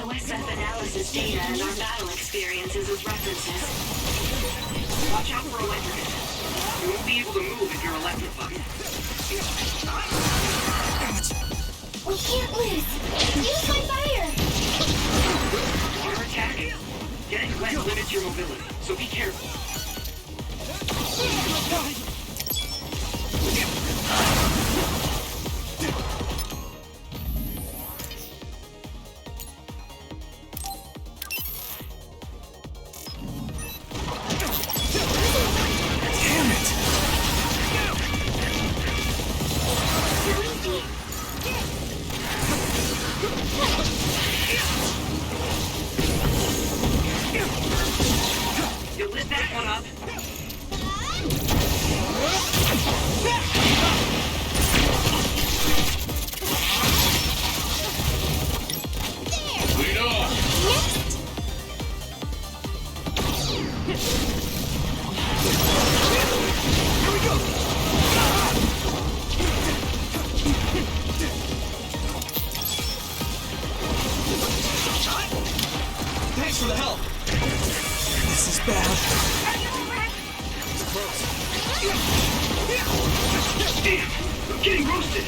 OSF analysis data and our battle experiences as references. Watch out for electric. You won't be able to move if you're electrified. We can't lose! Use my fire! Water attack? Getting wet limits your mobility, so be careful. You'll lit that one up. Lead off. Next! Here we go. Thanks for the help. This is bad. Damn, I'm getting roasted.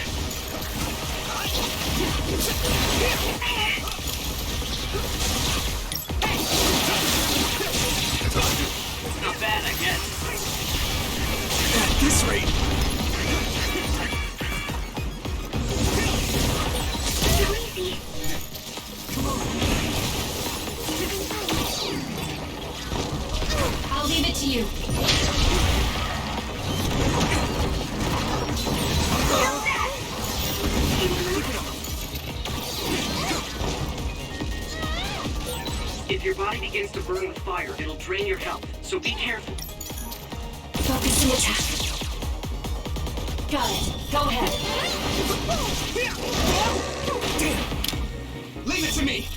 Not bad, I guess. At this rate. Too easy. I'll leave it to you. If your body begins to burn with fire, it'll drain your health, so be careful. Focus the attack. Got it. Go ahead. Damn. Leave it to me.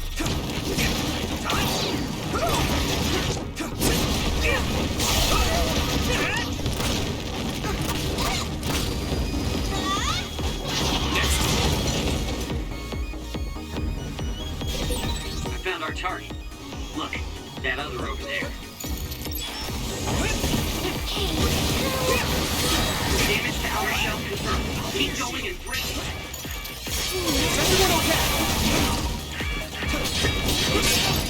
I found our target. Look, that other over there. Damage to outer shell confirmed. Keep going and break it. Is everyone okay?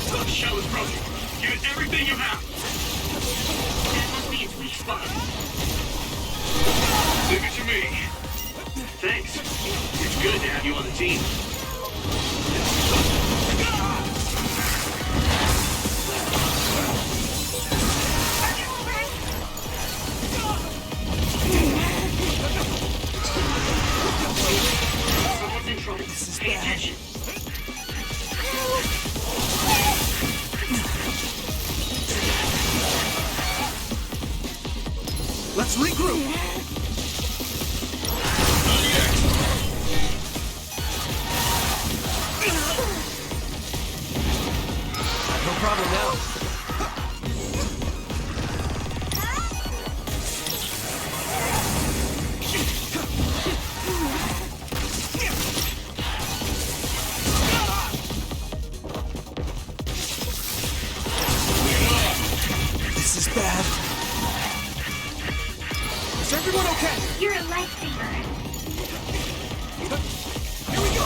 The shell is broken. Give it everything you have. That must be its weak spot. Leave it to me. Thanks. It's good to have you on the team. Someone's in trouble. Pay attention. Let's regroup. No problem now. This is bad. Is everyone okay? You're a lifesaver. Here we go.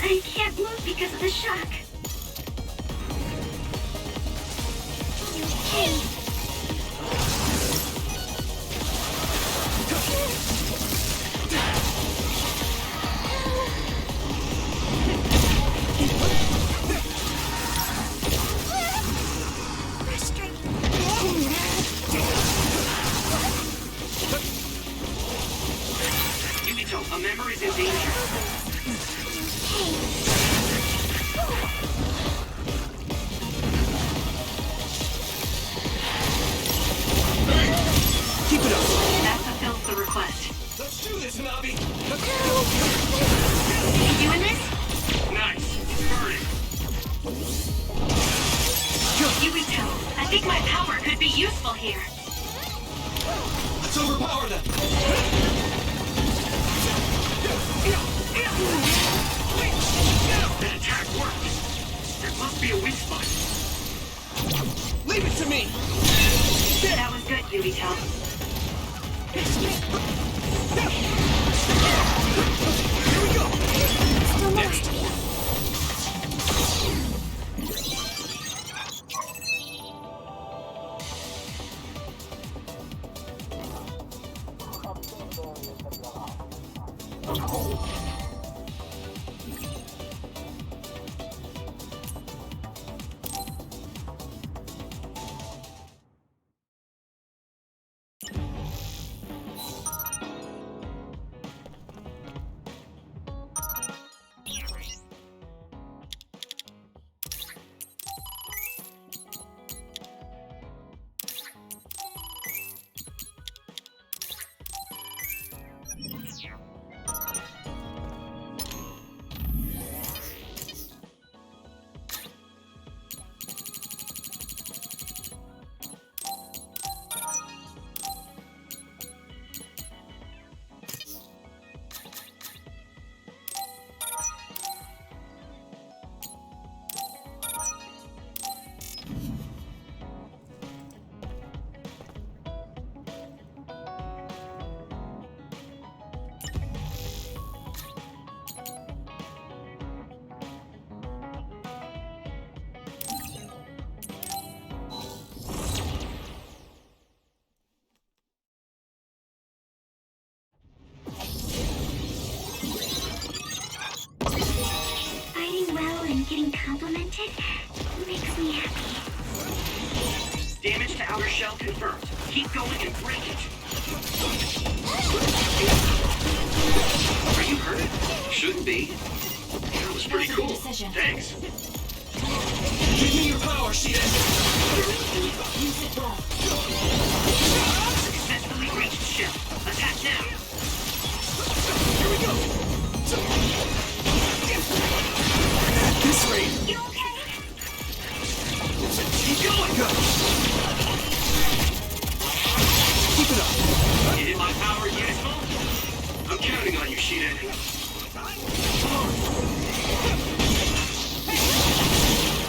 I can't move because of the shock. Hey. Yukito, a member is in danger. Keep it up. That fulfills the request. Let's do this, Nabi. You in this? Nice. Burn it. Yukito, I think my power could be useful here. Let's overpower them. That attack worked. There must be a weak spot. Leave it to me! That was good, Yumito. Here we go! Still next. Fighting well and getting complimented makes me happy. Damage to outer shell confirmed. Keep going and break it. Are you hurt? Shouldn't be. That was pretty cool. Thanks. Give me your power, Shiden! Use it well. Successfully reached shell. Attack now. Here we go! At this rate, You okay? Keep going. go! Keep it up! Is it my power useful? I'm counting on you, Shiden.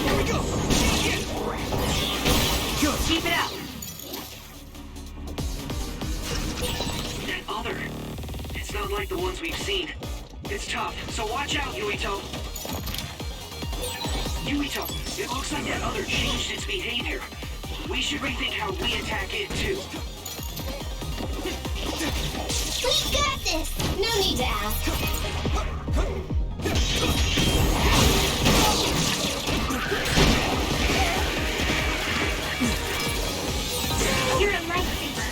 Here we go! Good! Keep it up. That other. It's not like the ones we've seen. It's tough, so watch out, Yuito. Yuito, it looks like that other changed its behavior. We should rethink how we attack it, too. We got this! No need to ask. You're a lifesaver.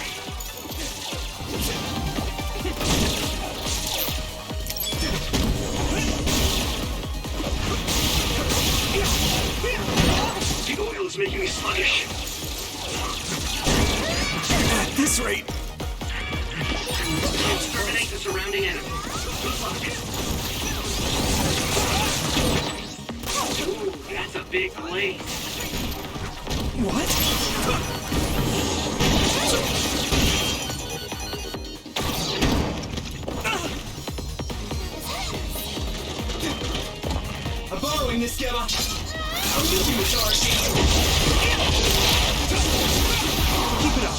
The oil is making me sluggish. At this rate, Exterminate the surrounding enemy. Good luck. Ooh, that's a big blaze. what? I'm borrowing this, Gemma. I'm using the charge. Keep it up.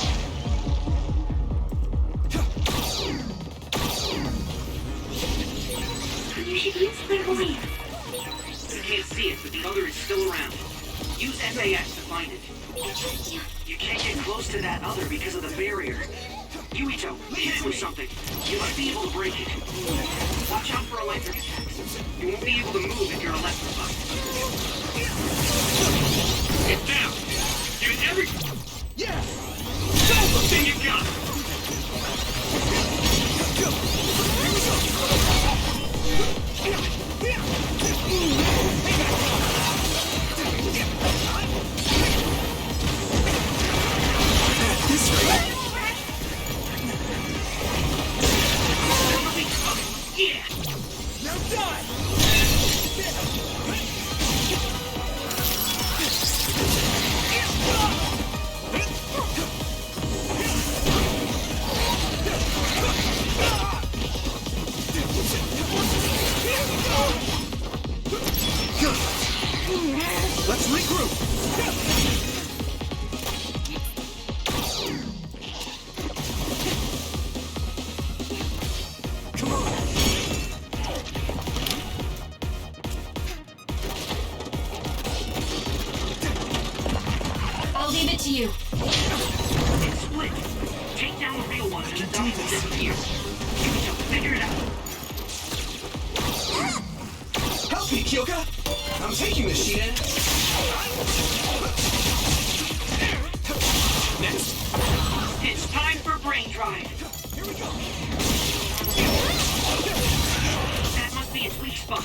You should use clairvoyance. You can't see it, but the other is still around. Use SAS to find it. I trust you. You can't get close to that other because of the barrier. Yuito, hit it with something. You might be able to break it. Watch out for electric attacks. You won't be able to move if you're electrified. Get down! Get every... Yeah! Thing you got! At this rate, Yeah! now die! Let's regroup. Come on. I'll leave it to you. It's split. Take down the real one and the dummy will disappear. Yuito, figure it out. Help me, Kyoka. I'm taking this sheet in. Next. It's time for brain drive. Here we go. That must be its weak spot.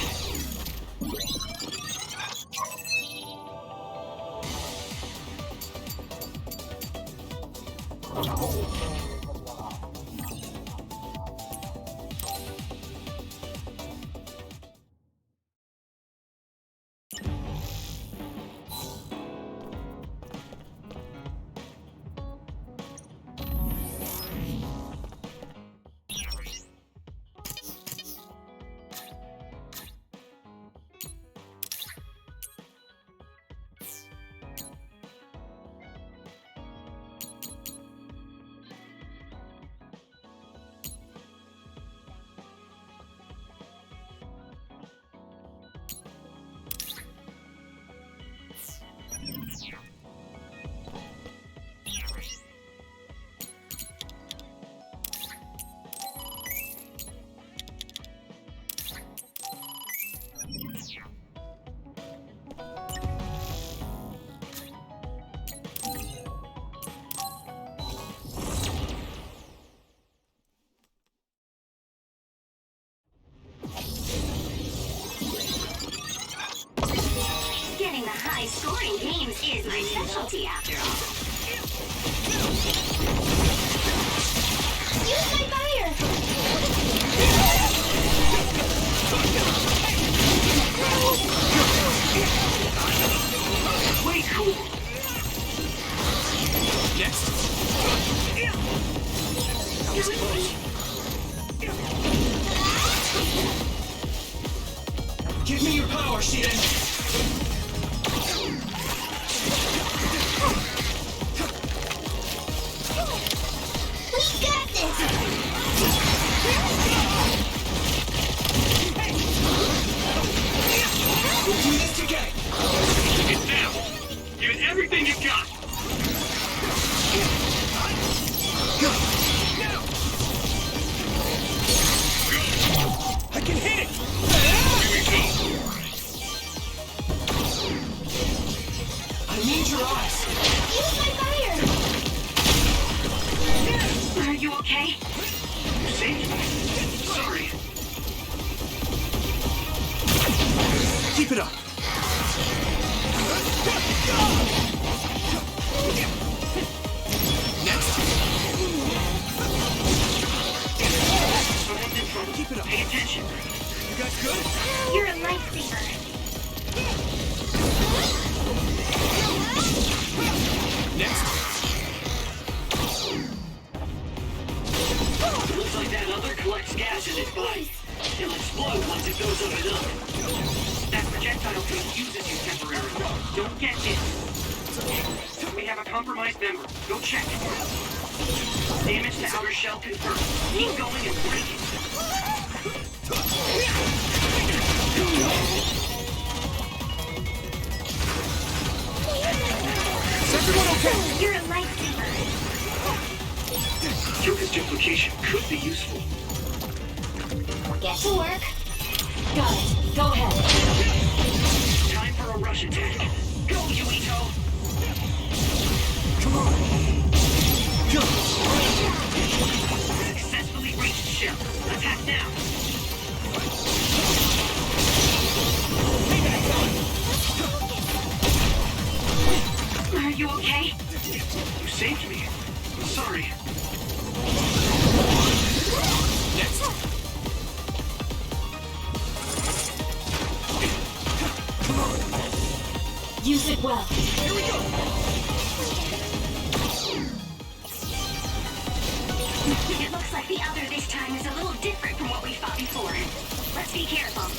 Getting the high-scoring games is my specialty, after all. Use my fire! Way cool. Next. That was close. Give me your power, Shiden. We got this! We'll do this together. Get down. Give it everything you've got. I can hit it. Here we go. I need your eyes. Use my fire! Are you okay? You saved me. Sorry. Keep it up. Next. Someone's in trouble. Keep it up. Pay attention. You guys good? You're a lifesaver. Next. Looks like that other collects gas in its body. It'll explode once it goes up and up. That projectile confuses you temporarily. Don't get hit. We have a compromised member. Go check. Damage to outer shell confirmed. Keep going and break it. Is everyone okay? You're a lifesaver. Kyoka's duplication could be useful. Get to work. Got it. Go ahead. Time for a rush attack. Go, Yuito! Come on. Go. Successfully reached shell. Attack now. Are you okay? You saved me. I'm sorry. Next. Come on. Use it well. Here we go. It looks like the other this time is a little different from what we fought before. Let's be careful.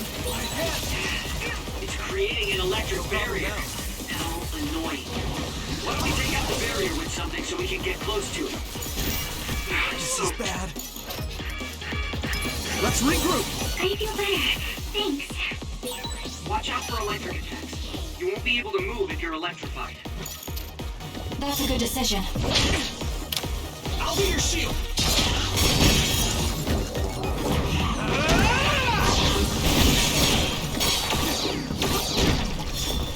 It's crazy. creating an electric barrier. How annoying. Why don't we take out the barrier with something so we can get close to it? This is bad. Let's regroup. I feel better. Thanks. Watch out for electric attacks. You won't be able to move if you're electrified. That's a good decision. I'll be your shield.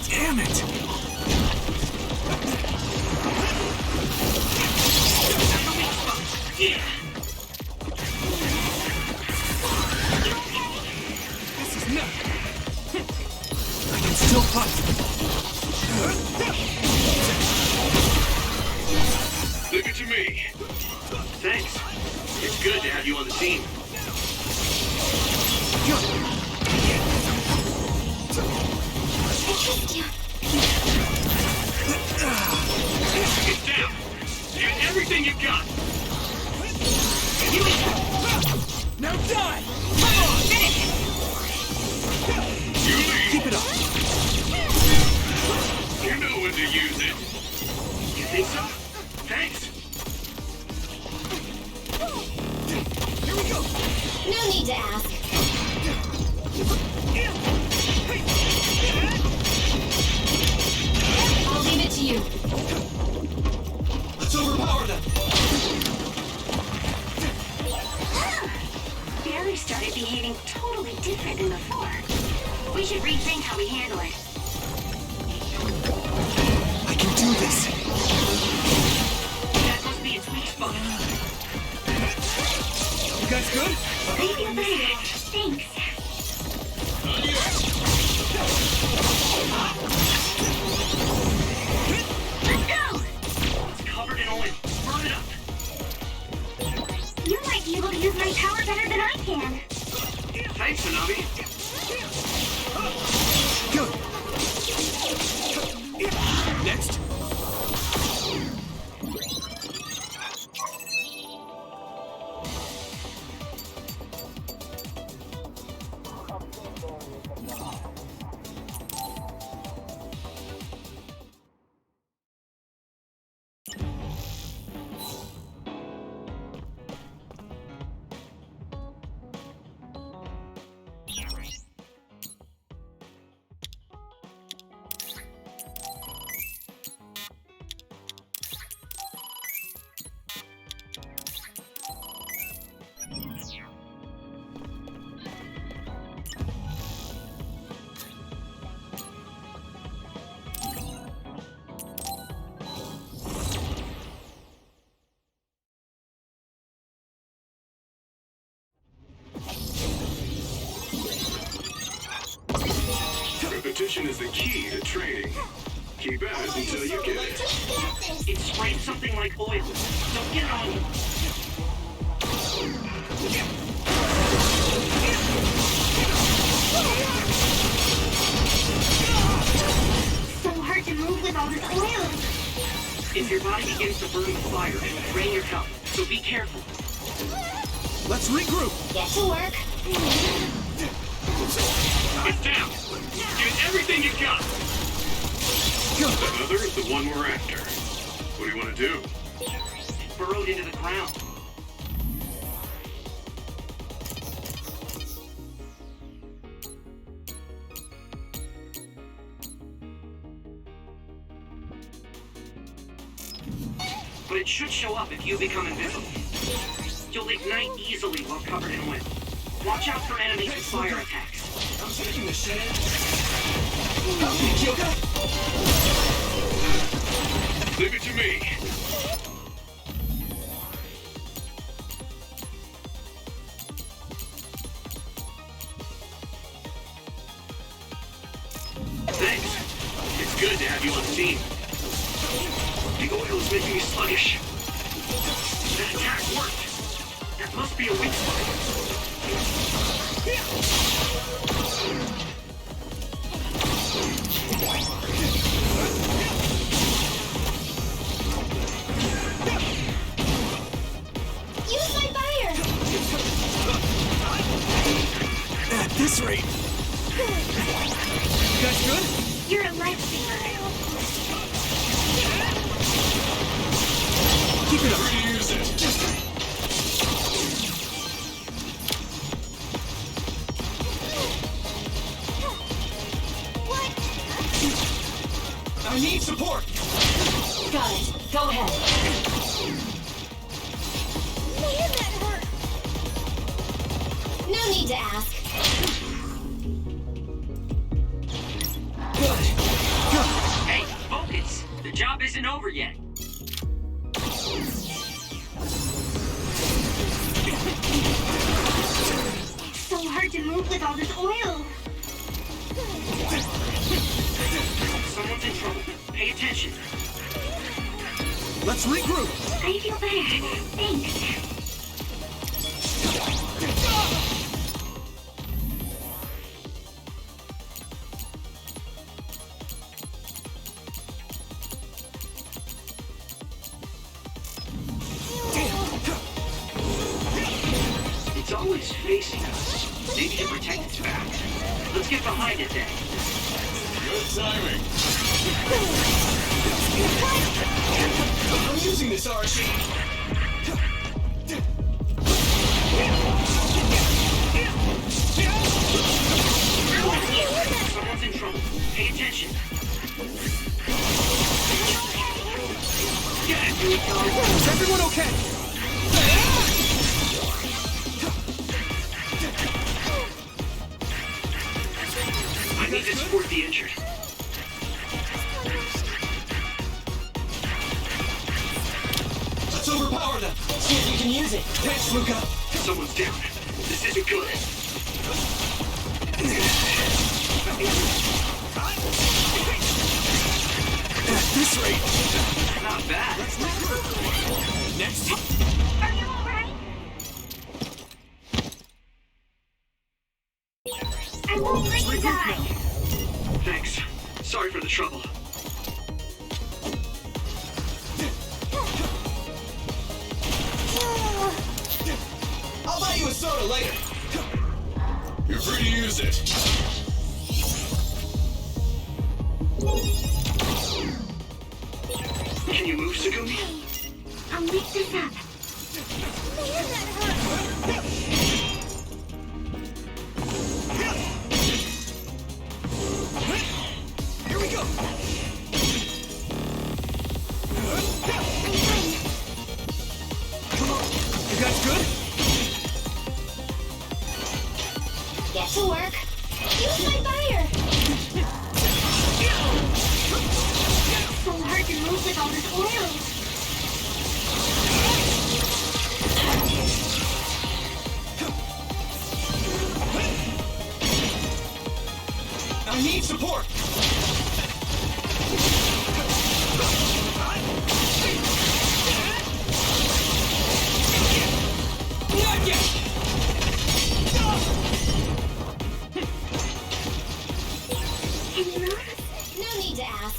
Damn it! Yeah. This is nuts. I can still fight. Leave it to me. Thanks. It's good to have you on the team. I trust you. Get down. Get everything you've got. Now die! Come on! You lead. Keep it up. You know when to use it. You think so? Thanks. Here we go! No need to ask. I'll leave it to you. Let's overpower them! Barry started behaving totally different than before. We should rethink how we handle it. I can do this! That must be its weak spot. You guys good? I feel better. Thanks. Let's go! It's covered in oil. Burn it up. You might be able to use my power better than I can. Thanks, Hanabi. Good! Next! Repetition is the key to training. Keep at it until you get it. It sprayed something like oil. Don't get it on you. So hard to move with all this oil. If your body begins to burn with fire, it will drain your health. So be careful. Let's regroup! Get to work. Get down. Get everything you got. Another is the one we're after. What do you want to do? Burrowed into the ground. But it should show up if you become invisible. You'll ignite easily while covered in oil. Watch out for enemies with fire attacks. I'm taking the shit. Help me, Kyoka! Leave it to me. Thanks. It's good to have you on the team. The oil is making me sluggish. That attack worked. That must be a weak spot. Use my fire. At this rate... You guys good? Keep it up. Use it. I need support. Got it. Go ahead. Man, that hurt. No need to ask. Good. Hey, focus! The job isn't over yet. So hard to move with all this oil. Someone's in trouble. Pay attention. Let's regroup. I feel better. Thanks. It's always facing us. Maybe to protect its back. Let's get behind it then. Good timing. I'm using this RC. Someone's in trouble. Pay attention. Yeah, here we go. Is everyone okay? I need to support the injured. Let's overpower them. See if you can use it. Thanks, Luca. Someone's down. This isn't good. At this rate. Not bad. Next. Are you alright? I won't let you die. Thanks. Sorry for the trouble. I'll buy you a soda later. You're free to use it. Can you move, Sagumi? I'll make this up. Man, that hurt. Here we go. Come on. You guys good? Get to work. Use my fire. So hard to move with all this oil. I need support. Not yet. Can you move? No need to ask.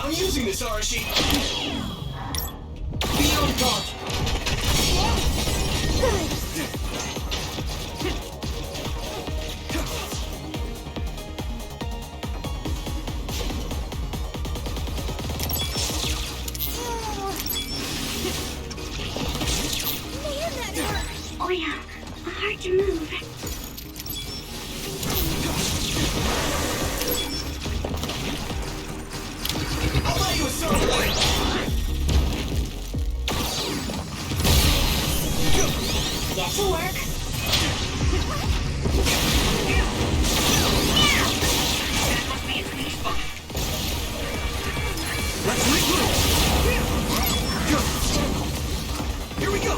I'm using this RC. Be on guard. Man, that hurt. Oil. Hard to move. I'll buy you a soda later. Get to work. That must be a sneeze spot. Let's regroup. Good. Here we go.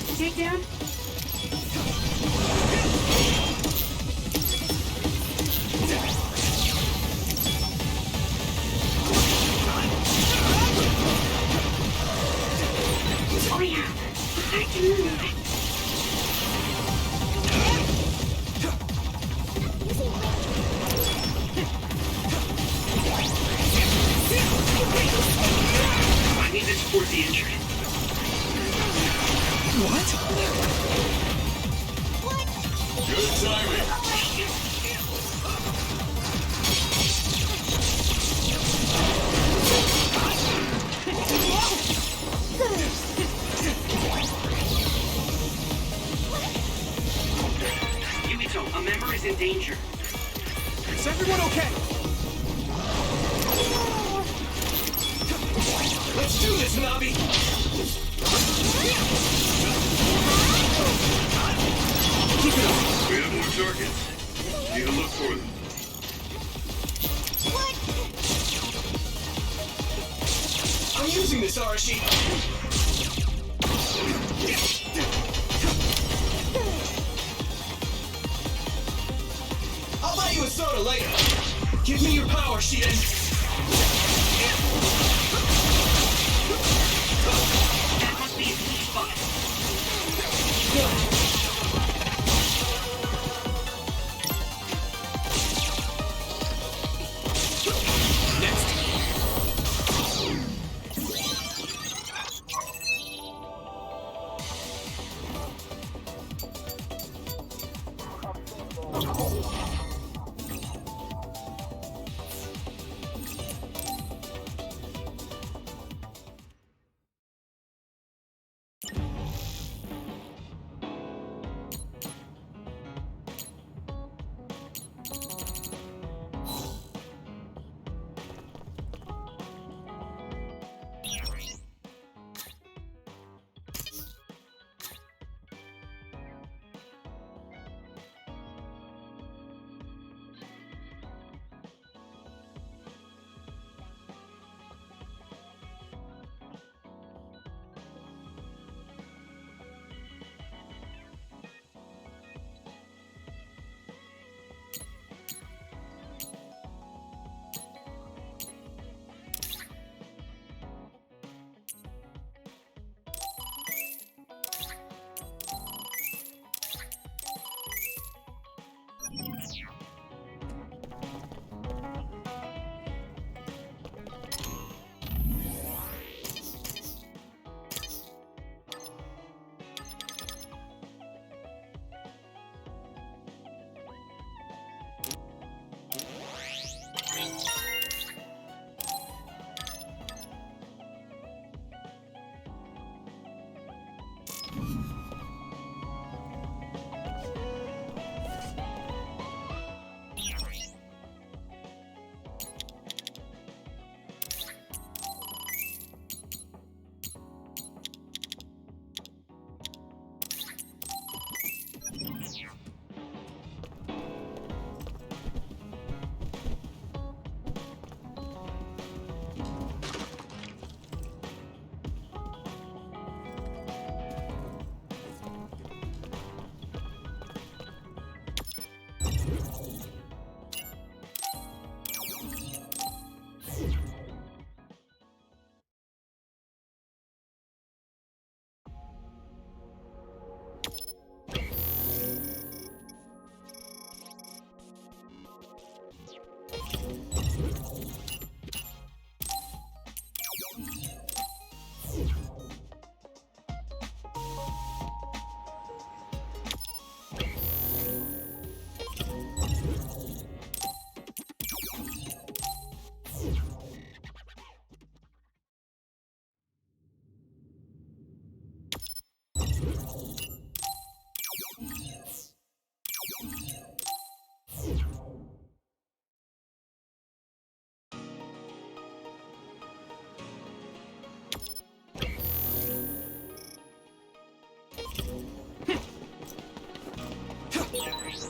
want to take down? Oh yeah, I can move it. I need to support the injured. What? Good timing. Yukito, a member is in danger. Is everyone okay? Let's do this, Nabi! Keep it up! We have more targets. Need to look for them. I'm using this Arashi! I'll buy you a soda later! Give me your power, Shiden! That must be a key spot. Next!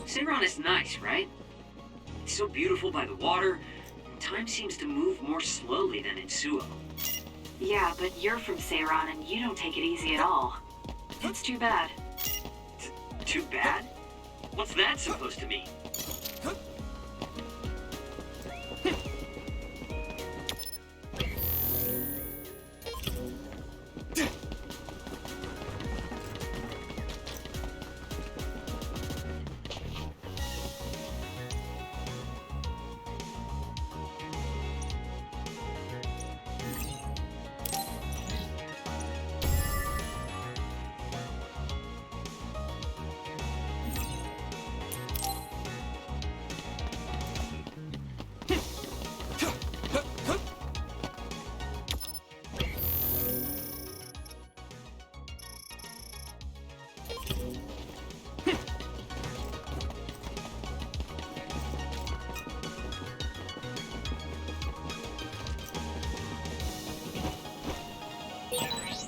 Seiron is nice, right? It's so beautiful by the water, and time seems to move more slowly than in Suo. Yeah, but you're from Seiron and you don't take it easy at all. That's too bad. Too bad? What's that supposed to mean?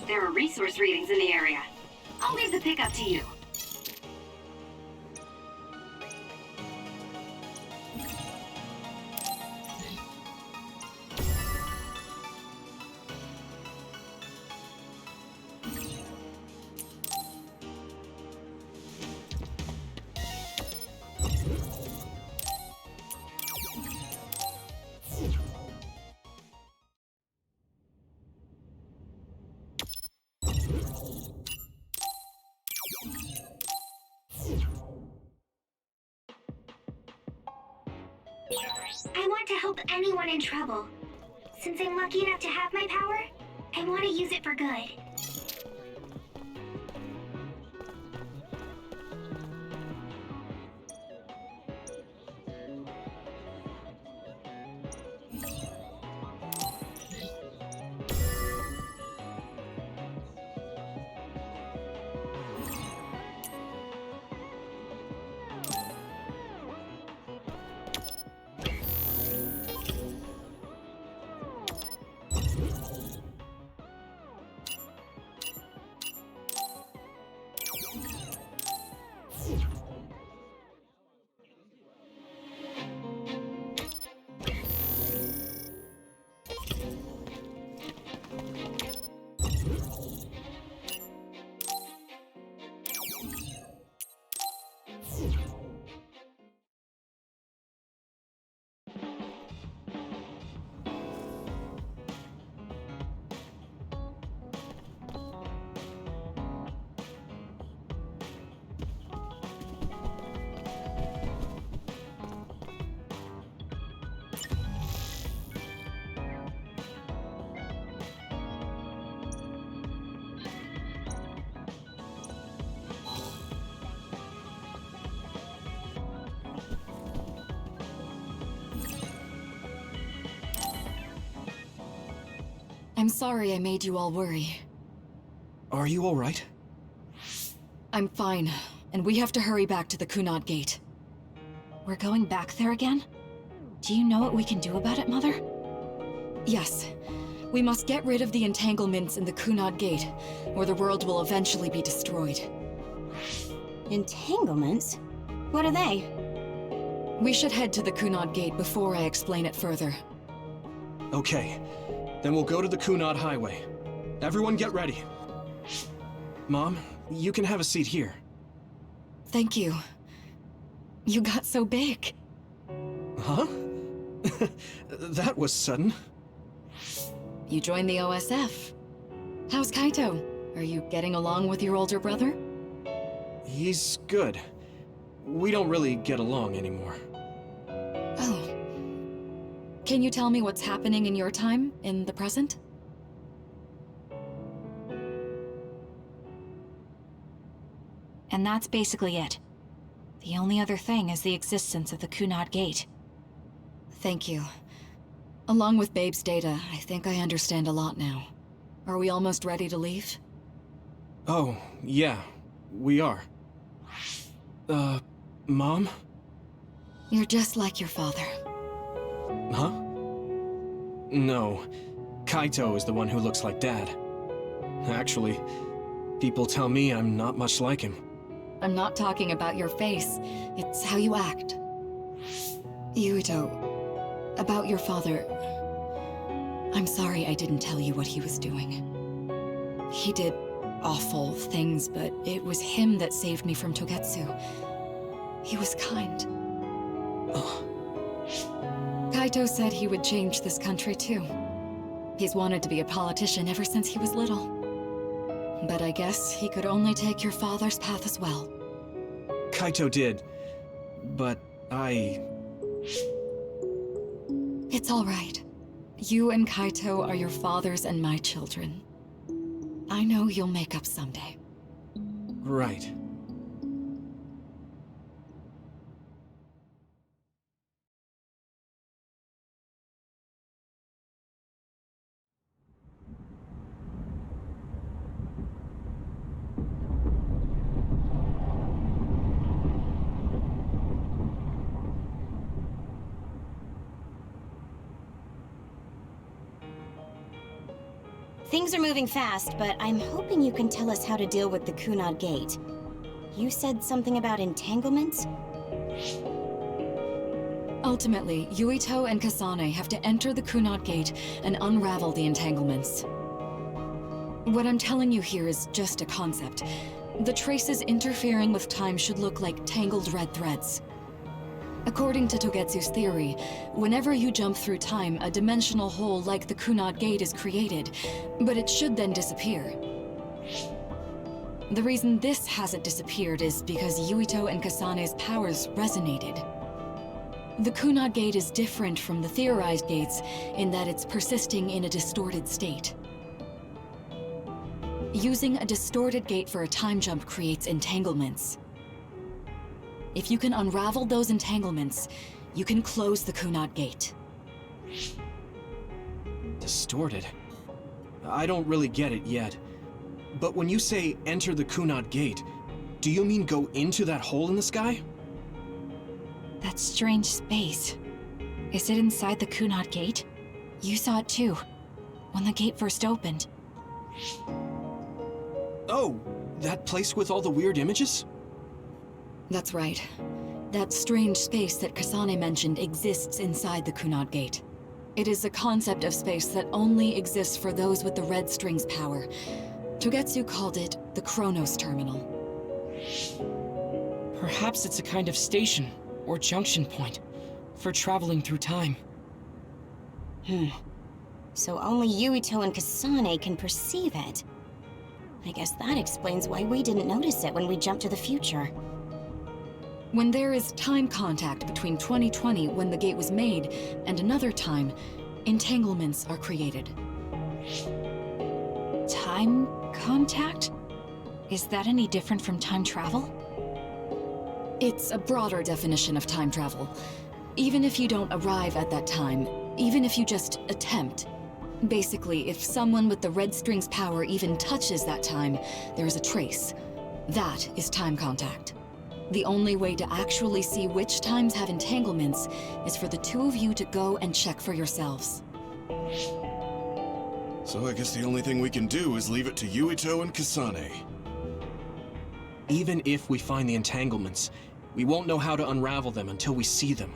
There are resource readings in the area. I'll leave the pickup to you. I want to help anyone in trouble. Since I'm lucky enough to have my power, I want to use it for good. I'm sorry I made you all worry. Are you alright? I'm fine, and we have to hurry back to the Kunad Gate. We're going back there again? Do you know what we can do about it, Mother? Yes. We must get rid of the entanglements in the Kunad Gate, or the world will eventually be destroyed. Entanglements? What are they? We should head to the Kunad Gate before I explain it further. Okay. Then we'll go to the Kunad Highway. Everyone get ready. Mom, you can have a seat here. Thank you. You got so big. Huh? That was sudden. You joined the OSF. How's Kaito? Are you getting along with your older brother? He's good. We don't really get along anymore. Oh. Can you tell me what's happening in your time, in the present? And that's basically it. The only other thing is the existence of the Kunad Gate. Thank you. Along with Babe's data, I think I understand a lot now. Are we almost ready to leave? Oh, yeah. We are. Mom? You're just like your father. Huh? No. Kaito is the one who looks like Dad. Actually, people tell me I'm not much like him. I'm not talking about your face. It's how you act. Yuito, about your father... I'm sorry I didn't tell you what he was doing. He did awful things, but it was him that saved me from Togetsu. He was kind. Kaito said he would change this country too. He's wanted to be a politician ever since he was little. But I guess he could only take your father's path as well. Kaito did, but It's all right. You and Kaito are your father's and my children. I know you'll make up someday. Right. Things are moving fast, but I'm hoping you can tell us how to deal with the Kunad Gate. You said something about entanglements? Ultimately, Yuito and Kasane have to enter the Kunad Gate and unravel the entanglements. What I'm telling you here is just a concept. The traces interfering with time should look like tangled red threads. According to Togetsu's theory, whenever you jump through time, a dimensional hole like the Kunad Gate is created, but it should then disappear. The reason this hasn't disappeared is because Yuito and Kasane's powers resonated. The Kunad Gate is different from the theorized gates in that it's persisting in a distorted state. Using a distorted gate for a time jump creates entanglements. If you can unravel those entanglements, you can close the Kunad Gate. Distorted? I don't really get it yet. But when you say enter the Kunad Gate, do you mean go into that hole in the sky? That strange space. Is it inside the Kunad Gate? You saw it too, when the gate first opened. Oh, that place with all the weird images? That's right. That strange space that Kasane mentioned exists inside the Kunad Gate. It is a concept of space that only exists for those with the red string's power. Togetsu called it the Chronos Terminal. Perhaps it's a kind of station, or junction point, for traveling through time. So only Yuito and Kasane can perceive it. I guess that explains why we didn't notice it when we jumped to the future. When there is time contact between 2020, when the gate was made, and another time, entanglements are created. Time contact? Is that any different from time travel? It's a broader definition of time travel. Even if you don't arrive at that time, even if you just attempt. Basically, if someone with the red string's power even touches that time, there is a trace. That is time contact. The only way to actually see which times have entanglements is for the two of you to go and check for yourselves. So I guess the only thing we can do is leave it to Yuito and Kasane. Even if we find the entanglements, we won't know how to unravel them until we see them.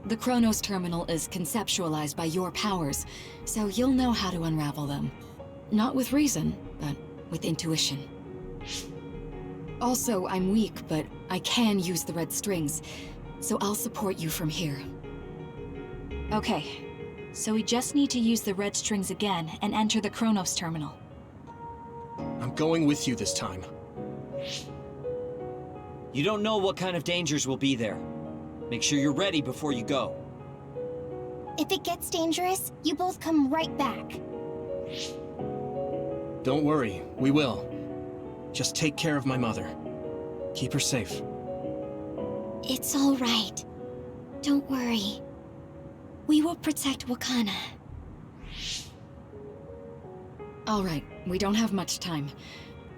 The Chronos Terminal is conceptualized by your powers, so you'll know how to unravel them. Not with reason, but with intuition. Also, I'm weak, but I can use the red strings, so I'll support you from here. Okay, so we just need to use the red strings again and enter the Chronos Terminal. I'm going with you this time. You don't know what kind of dangers will be there. Make sure you're ready before you go. If it gets dangerous, you both come right back. Don't worry, we will. Just take care of my mother. Keep her safe. It's all right. Don't worry. We will protect Wakana. All right, we don't have much time.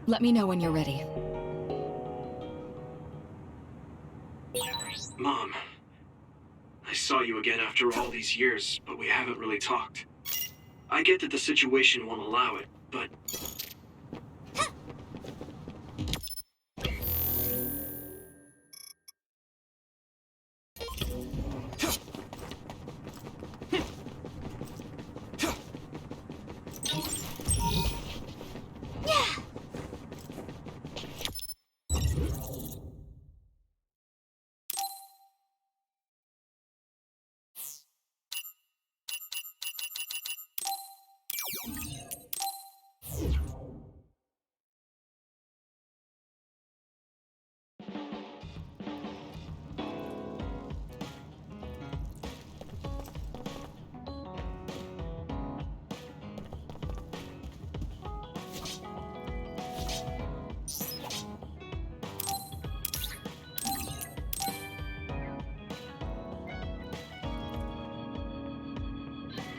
Let me know when you're ready. Mom, I saw you again after all these years, but we haven't really talked. I get that the situation won't allow it, but...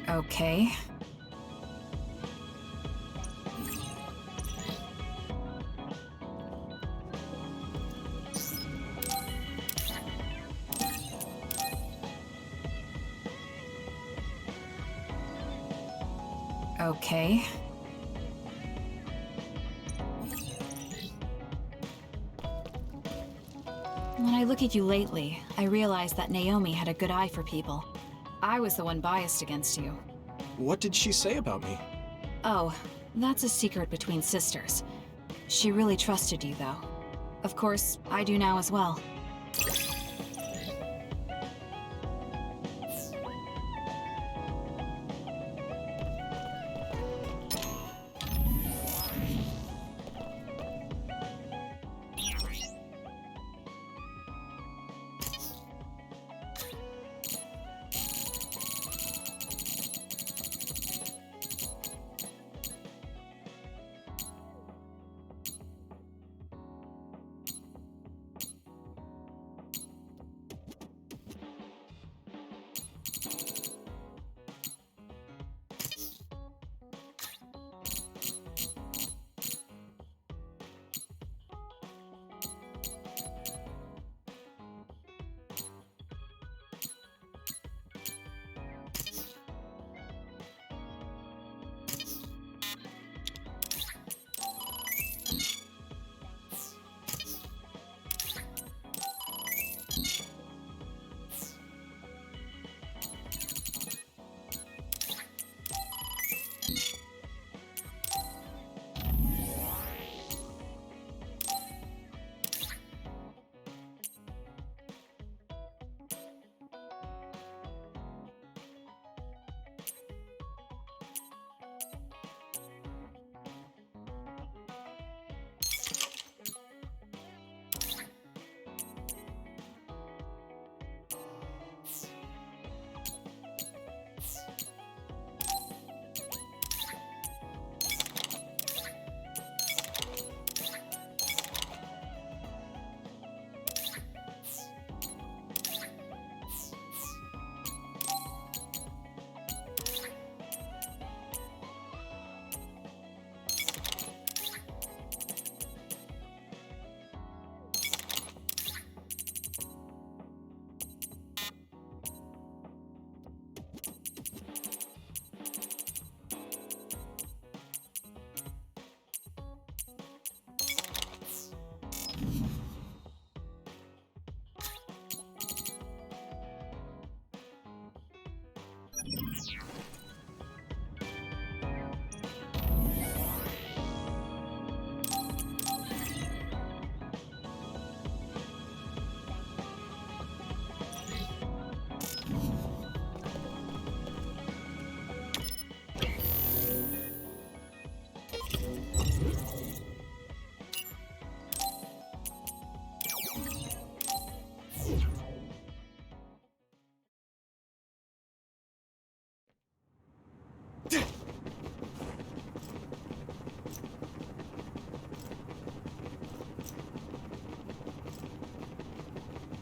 Okay. Okay. When I look at you lately, I realize that Naomi had a good eye for people. I was the one biased against you. What did she say about me? Oh, that's a secret between sisters. She really trusted you, though. Of course, I do now as well.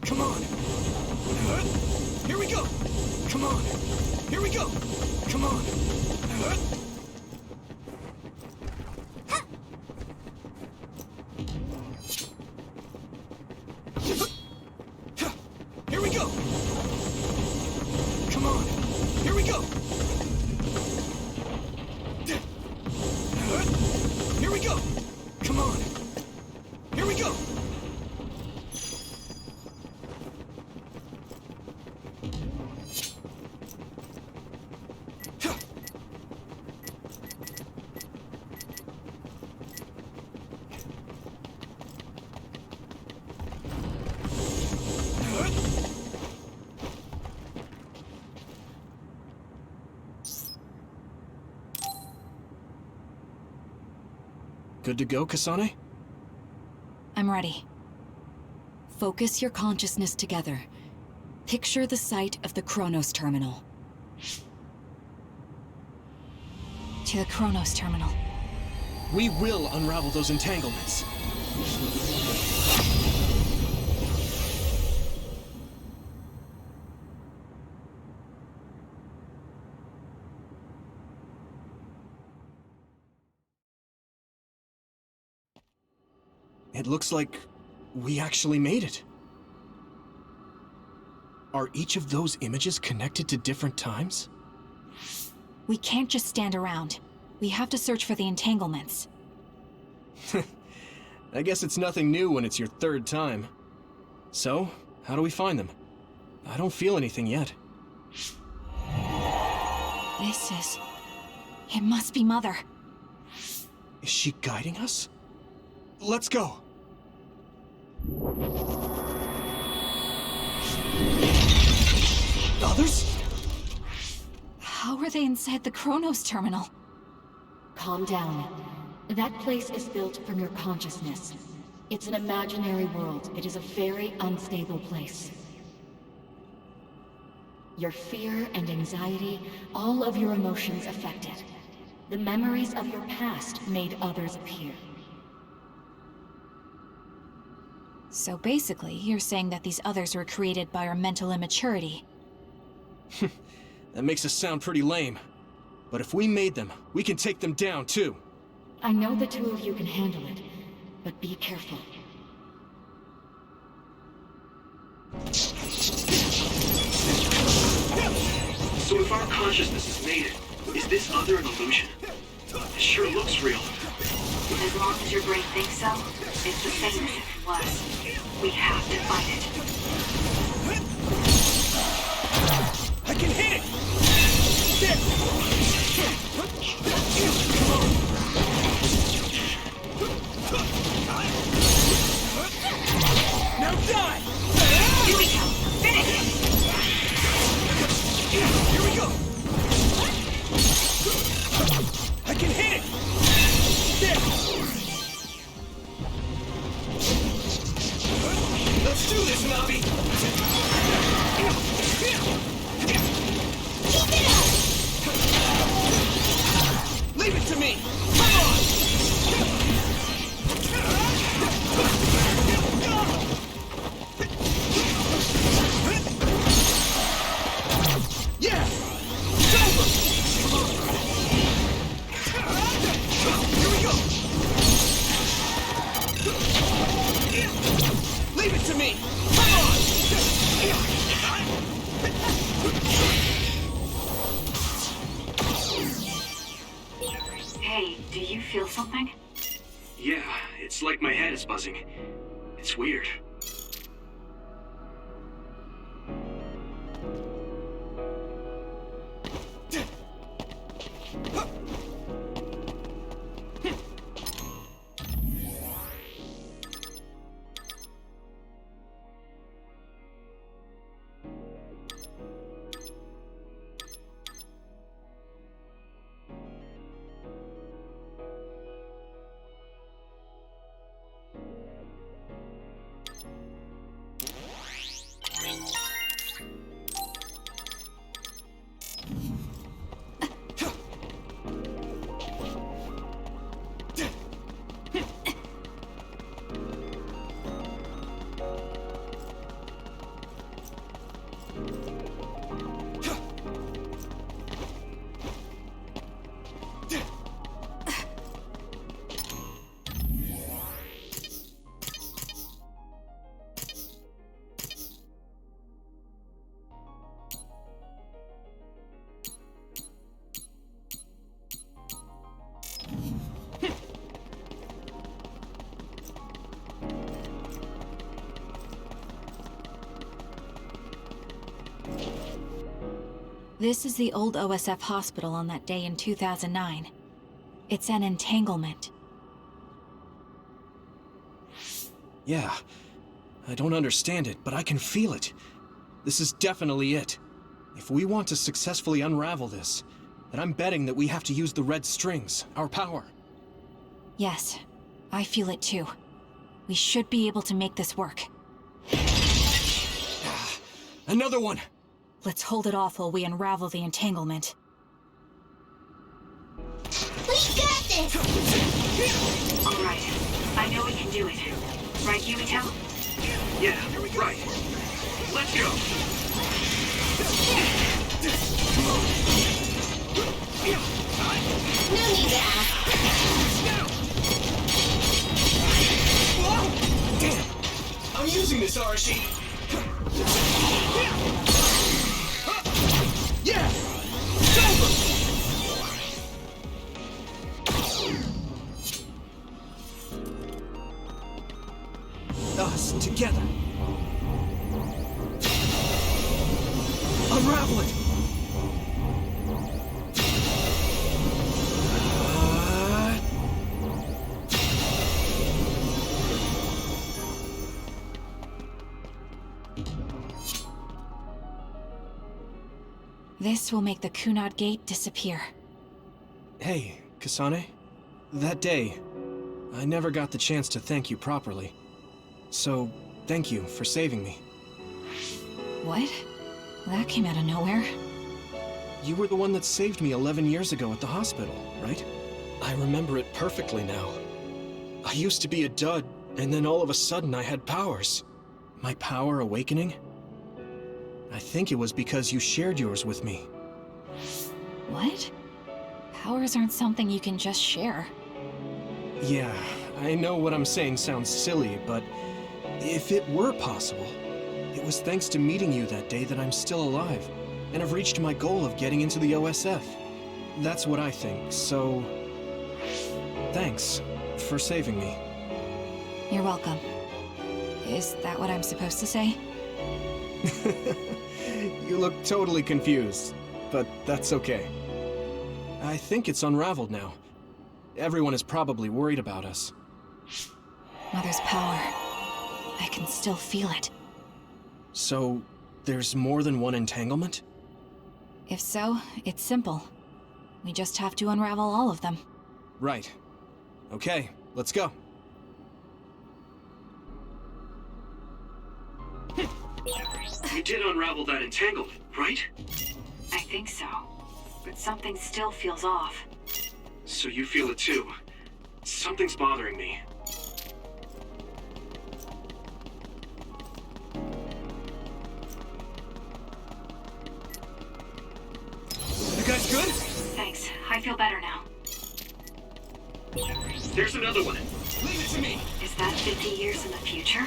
Come on! Here we go! Come on! Here we go! Come on! Here we go! Come on! Here we go! Here we go! Come on! Here we go! Good to go, Kasane? I'm ready. Focus your consciousness together. Picture the site of the Chronos Terminal. To the Chronos Terminal. We will unravel those entanglements. It looks like we actually made it. Are each of those images connected to different times? We can't just stand around. We have to search for the entanglements. I guess it's nothing new when it's your third time. So, how do we find them? I don't feel anything yet. It must be Mother. Is she guiding us? Let's go! Others? How are they inside the Chronos terminal? Calm down. That place is built from your consciousness. It's an imaginary world. It is a very unstable place. Your fear and anxiety, all of your emotions affected. The memories of your past made others appear. So basically, you're saying that these others were created by our mental immaturity. That makes us sound pretty lame. But if we made them, we can take them down too. I know the two of you can handle it, but be careful. So if our consciousness has made it, is this other an illusion? It sure looks real. As long as your brain thinks so, it's the same as if it was. We have to fight it. I can hit it! Now die! Here we go! Finish it! Here we go! I can hit it! There! Let's do this, Navi! Leave it to me! Come on! Yeah! It's over! Here we go! Leave it to me! Come on! Hey, do you feel something? Yeah, it's like my head is buzzing. It's weird. This is the old OSF hospital on that day in 2009. It's an entanglement. Yeah. I don't understand it, but I can feel it. This is definitely it. If we want to successfully unravel this, then I'm betting that we have to use the red strings, our power. Yes, I feel it too. We should be able to make this work. Another one! Let's hold it off while we unravel the entanglement. We got this! Alright, I know we can do it. Right, Yumito? Yeah, right. Let's go! No need to ask. this, Arashi! Yeah! It's over! Us together. Unravel it! This will make the Kunad Gate disappear. Hey, Kasane. That day, I never got the chance to thank you properly. So, thank you for saving me. What? That came out of nowhere. You were the one that saved me 11 years ago at the hospital, right? I remember it perfectly now. I used to be a dud, and then all of a sudden I had powers. My power awakening? I think it was because you shared yours with me. What? Powers aren't something you can just share. Yeah, I know what I'm saying sounds silly, but if it were possible, it was thanks to meeting you that day that I'm still alive, and have reached my goal of getting into the OSF. That's what I think, so... thanks for saving me. You're welcome. Is that what I'm supposed to say? You look totally confused, but that's okay. I think it's unraveled now. Everyone is probably worried about us. Mother's power. I can still feel it. So, there's more than one entanglement? If so, it's simple. We just have to unravel all of them. Right. Okay, let's go. You did unravel that entanglement, right? I think so. But something still feels off. So you feel it too. Something's bothering me. You guys good? Thanks. I feel better now. There's another one. Leave it to me! Is that 50 years in the future?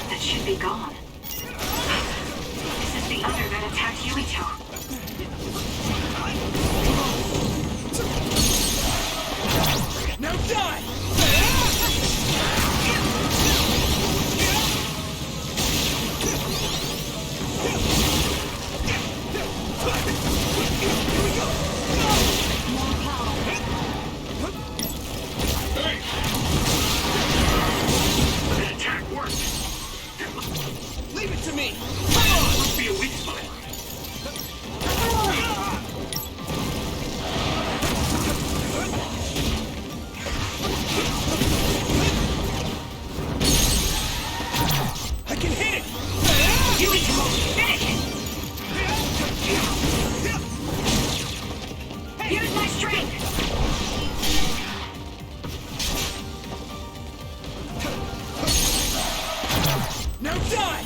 That should be gone. This is the other that attacked Yuito. Now die! That attack worked. Leave it to me! Come on! Must be a weak spot. I can hit it! Yuito, finish it! Use my strength! Now die!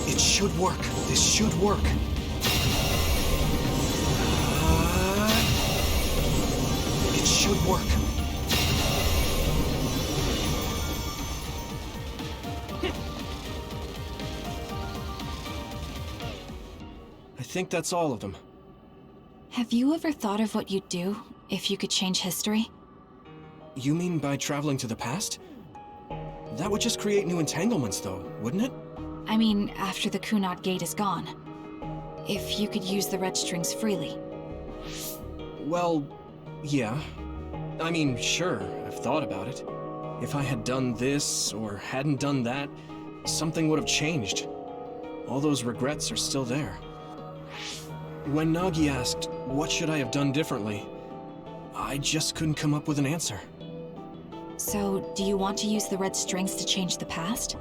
It should work. This should work. It should work. I think that's all of them. Have you ever thought of what you'd do if you could change history? You mean by traveling to the past? That would just create new entanglements, though, wouldn't it? I mean, after the Kunad Gate is gone. If you could use the red strings freely. Well, yeah. I mean, sure, I've thought about it. If I had done this, or hadn't done that, something would have changed. All those regrets are still there. When Nagi asked, what should I have done differently, I just couldn't come up with an answer. So, do you want to use the red strings to change the past?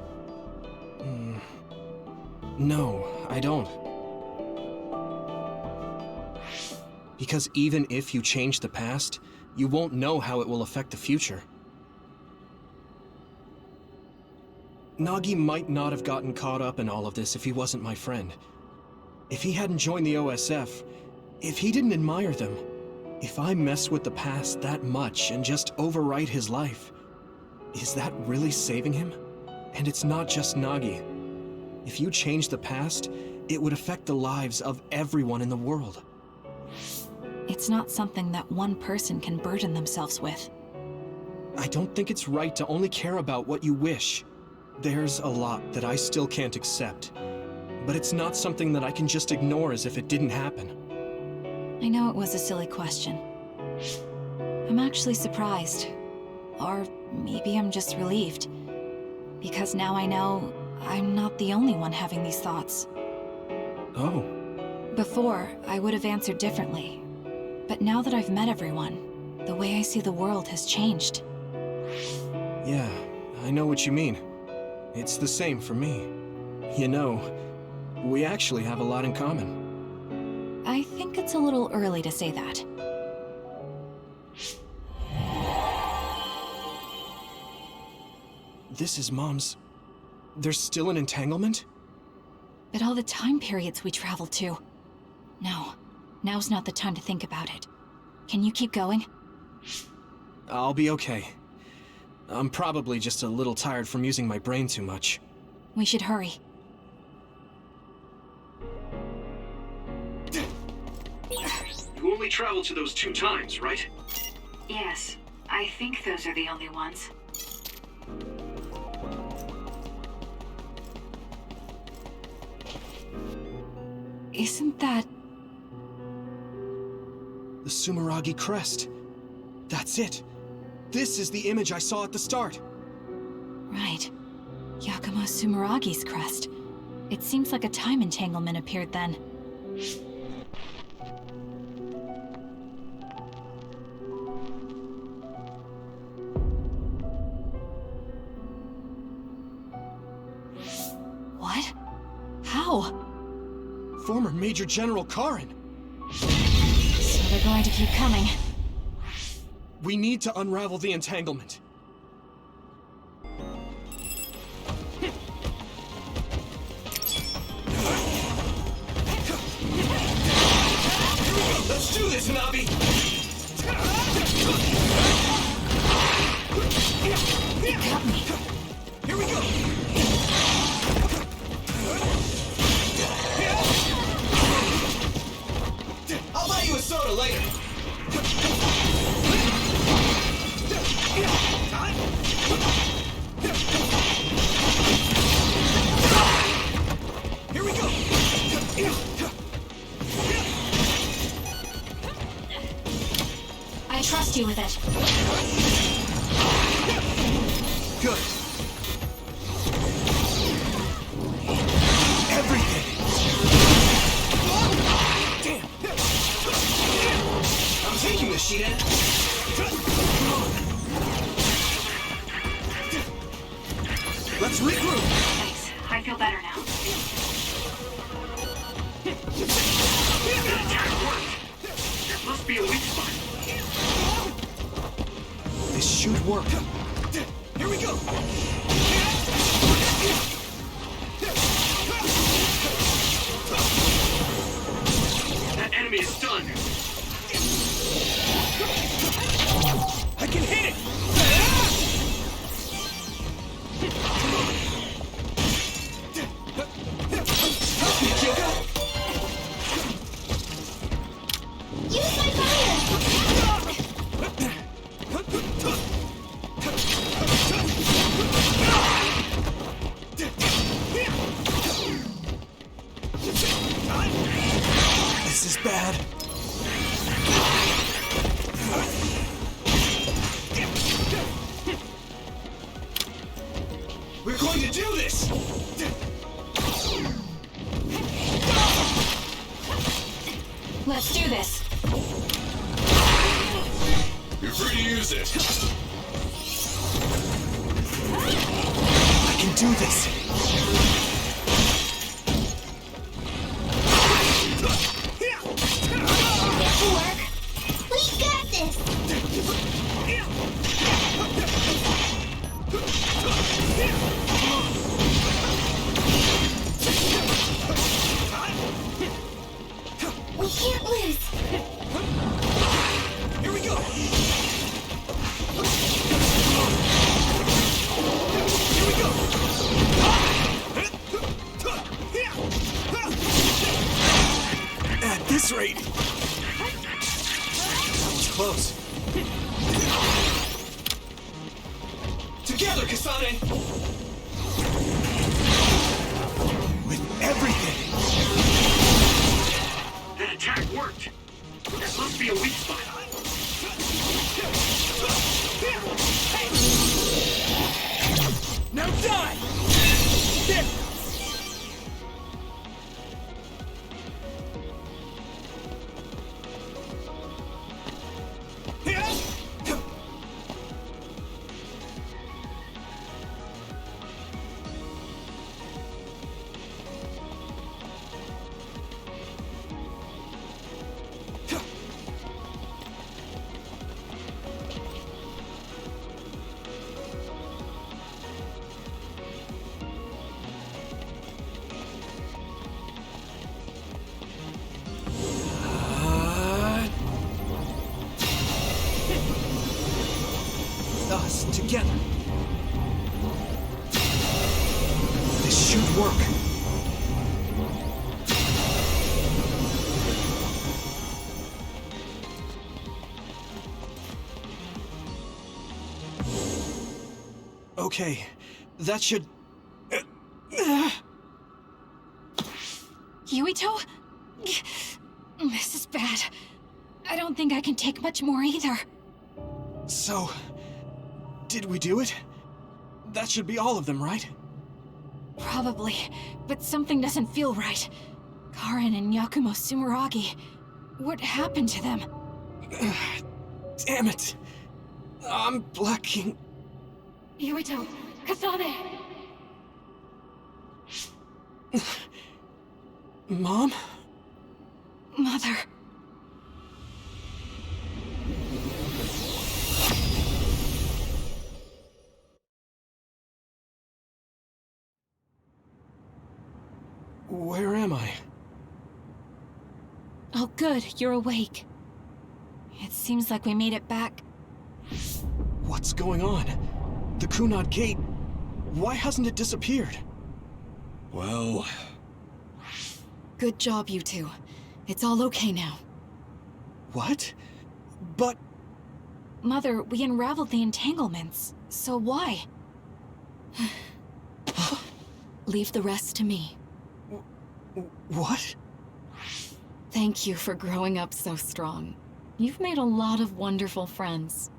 No, I don't. Because even if you change the past, you won't know how it will affect the future. Nagi might not have gotten caught up in all of this if he wasn't my friend. If he hadn't joined the OSF, if he didn't admire them, If I mess with the past that much and just overwrite his life, is that really saving him? And it's not just Nagi. If you change the past, it would affect the lives of everyone in the world. It's not something that one person can burden themselves with. I don't think it's right to only care about what you wish. There's a lot that I still can't accept, but it's not something that I can just ignore as if it didn't happen. I know it was a silly question. I'm actually surprised. Or maybe I'm just relieved. Because now I know I'm not the only one having these thoughts. Oh. Before, I would have answered differently. But now that I've met everyone, the way I see the world has changed. Yeah, I know what you mean. It's the same for me. You know, we actually have a lot in common. I think it's a little early to say that. This is Mom's... There's still an entanglement? But all the time periods we traveled to. No, now's not the time to think about it. Can you keep going? I'll be okay. I'm probably just a little tired from using my brain too much. We should hurry. You only traveled to those 2 times, right? Yes, I think those are the only ones. Isn't that... The Sumeragi crest. That's it. This is the image I saw at the start. Right. Yakumo Sumeragi's crest. It seems like a time entanglement appeared then. What? How? Former Major General Karin. So they're going to keep coming. We need to unravel the entanglement. Let's do this, Nabi! It got me. Here we go! I'll buy you a soda later! Here we go! I trust you with it. Good. Everything! Damn! I'm taking this, Shiden! Let's regroup! Thanks. I feel better now. That attack worked! There must be a weak spot. This should work. Here we go! That enemy is stunned! I can hit it! Help me, Kyoko! Use my fire! This is bad. We're going to do this! Let's do this. You're free to use it. I can do this! This'll work. We got this! We can't lose! this rate... That was close. Together, Kasane! With everything! That attack worked. This must be a weak spot. Now die! Us together. This should work. Okay, that should... Yuito? This is bad. I don't think I can take much more either. So... did we do it? That should be all of them, right? Probably, but something doesn't feel right. Karen and Yakumo Sumeragi. What happened to them? Damn it! I'm blacking... Yuito! Kasane! Mom? Mother... Where am I? Oh good, you're awake. It seems like we made it back. What's going on? The Kunad Gate... why hasn't it disappeared? Well... Good job, you two. It's all okay now. What? But... Mother, we unraveled the entanglements, so why? Leave the rest to me. What? Thank you for growing up so strong. You've made a lot of wonderful friends.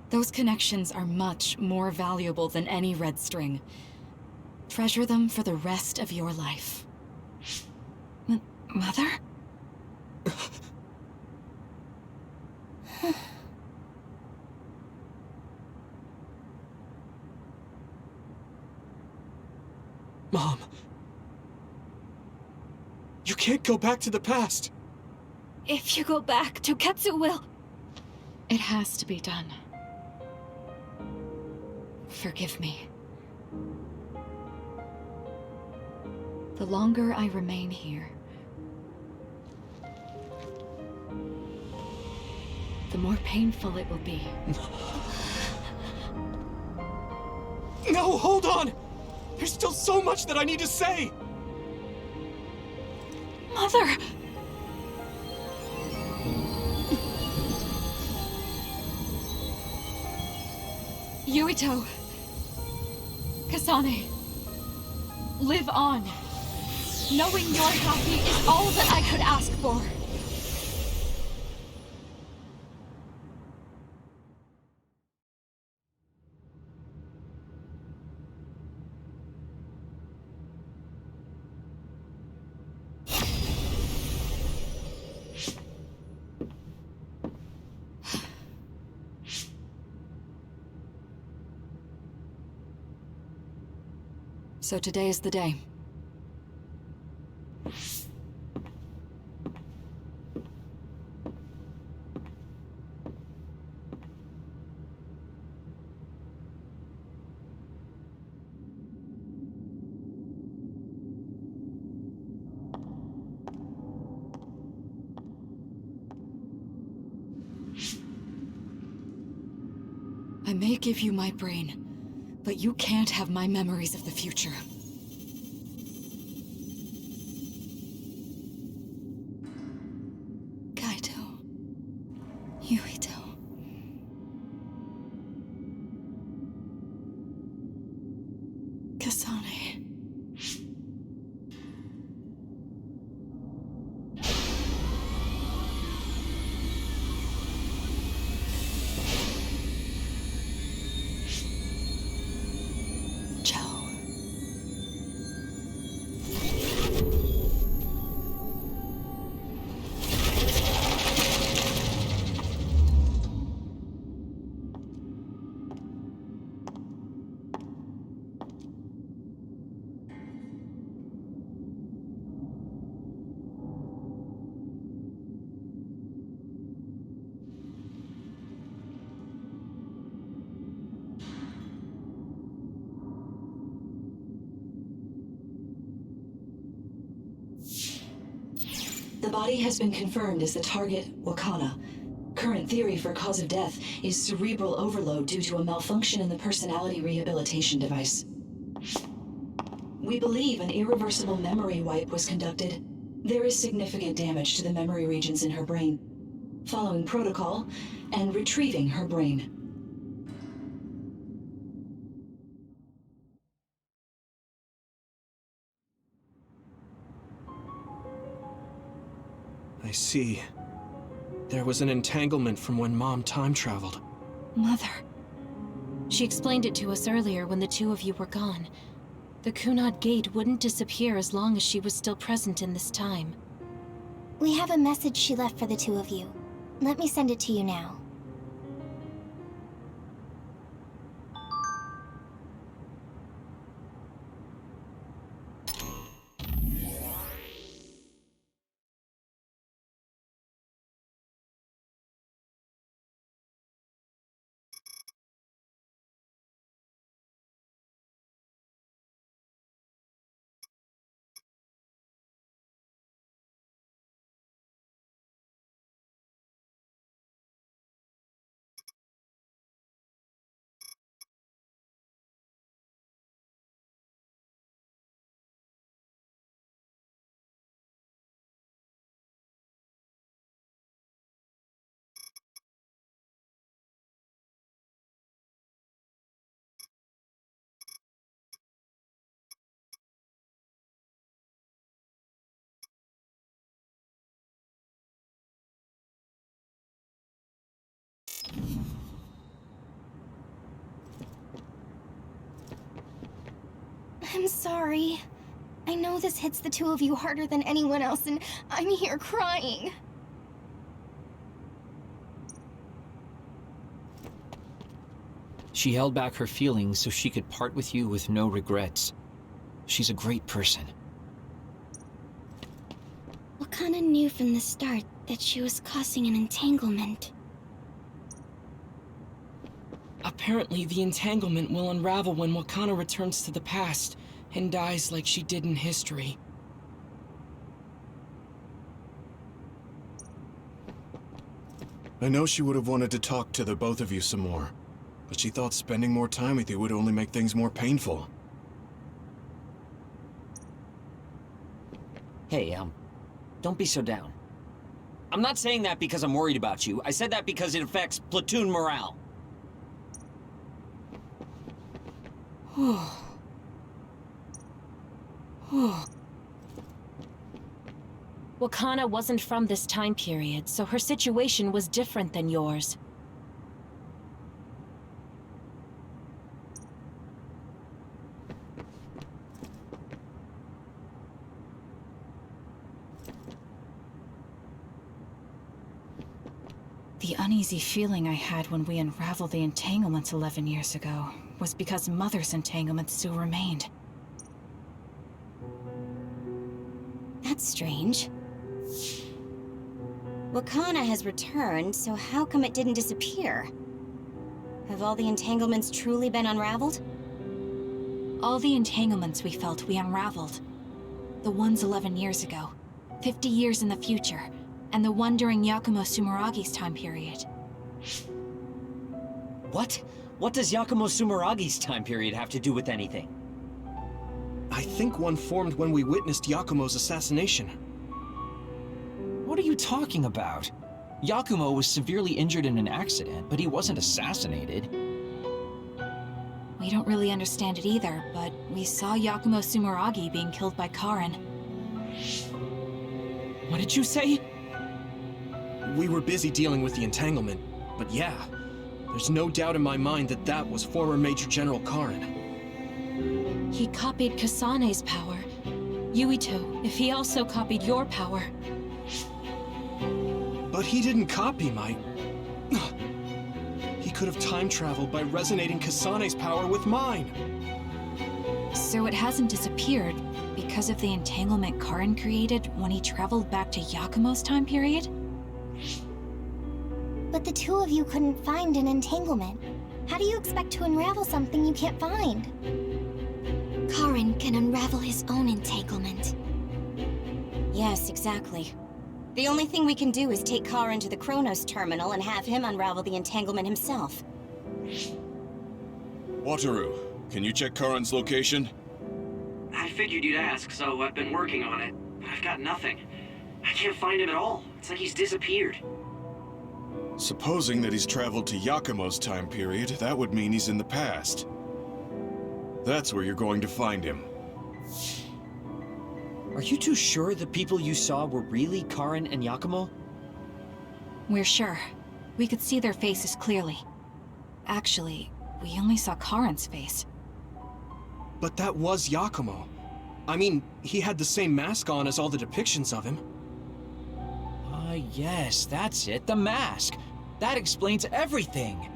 Those connections are much more valuable than any red string. Treasure them for the rest of your life. Mother? Mom. You can't go back to the past. If you go back, Toketsu will... It has to be done. Forgive me. The longer I remain here, the more painful it will be. No, hold on! There's still so much that I need to say! Mother! Yuito. Kasane. Live on. Knowing you're happy is all that I could ask for. So today is the day. I may give you my brain, but you can't have my memories of the future. The body has been confirmed as the target, Wakana. Current theory for cause of death is cerebral overload due to a malfunction in the personality rehabilitation device. We believe an irreversible memory wipe was conducted. There is significant damage to the memory regions in her brain. Following protocol and retrieving her brain. I see. There was an entanglement from when Mom time traveled. Mother. She explained it to us earlier when the two of you were gone. The Kunad Gate wouldn't disappear as long as she was still present in this time. We have a message she left for the two of you. Let me send it to you now. I'm sorry. I know this hits the two of you harder than anyone else, and I'm here crying. She held back her feelings so she could part with you with no regrets. She's a great person. Wakana knew from the start that she was causing an entanglement. Apparently, the entanglement will unravel when Wakana returns to the past and dies like she did in history. I know she would have wanted to talk to the both of you some more, but she thought spending more time with you would only make things more painful. Hey, don't be so down. I'm not saying that because I'm worried about you. I said that because it affects platoon morale. Wakana wasn't from this time period, so her situation was different than yours. The uneasy feeling I had when we unraveled the entanglements 11 years ago was because Mother's entanglement still remained. That's strange. Wakana has returned, so how come it didn't disappear? Have all the entanglements truly been unraveled? All the entanglements we felt we unraveled. The ones 11 years ago, 50 years in the future, and the one during Yakumo Sumeragi's time period. What? What does Yakumo Sumeragi's time period have to do with anything? I think one formed when we witnessed Yakumo's assassination. What are you talking about? Yakumo was severely injured in an accident, but he wasn't assassinated. We don't really understand it either, but we saw Yakumo Sumeragi being killed by Karin. What did you say? We were busy dealing with the entanglement, but yeah, there's no doubt in my mind that that was former Major General Karin. He copied Kasane's power. Yuito, if he also copied your power. But he didn't copy my... He could have time traveled by resonating Kasane's power with mine. So it hasn't disappeared because of the entanglement Karin created when he traveled back to Yakumo's time period? But the two of you couldn't find an entanglement. How do you expect to unravel something you can't find? Karin can unravel his own entanglement. Yes, exactly. The only thing we can do is take Karin to the Chronos terminal and have him unravel the entanglement himself. Wataru, can you check Karin's location? I figured you'd ask, so I've been working on it. But I've got nothing. I can't find him at all. It's like he's disappeared. Supposing that he's traveled to Yakumo's time period, that would mean he's in the past. That's where you're going to find him. Are you two sure the people you saw were really Karin and Yakumo? We're sure. We could see their faces clearly. Actually, we only saw Karin's face. But that was Yakumo. I mean, he had the same mask on as all the depictions of him. Ah, yes, that's it, the mask. That explains everything.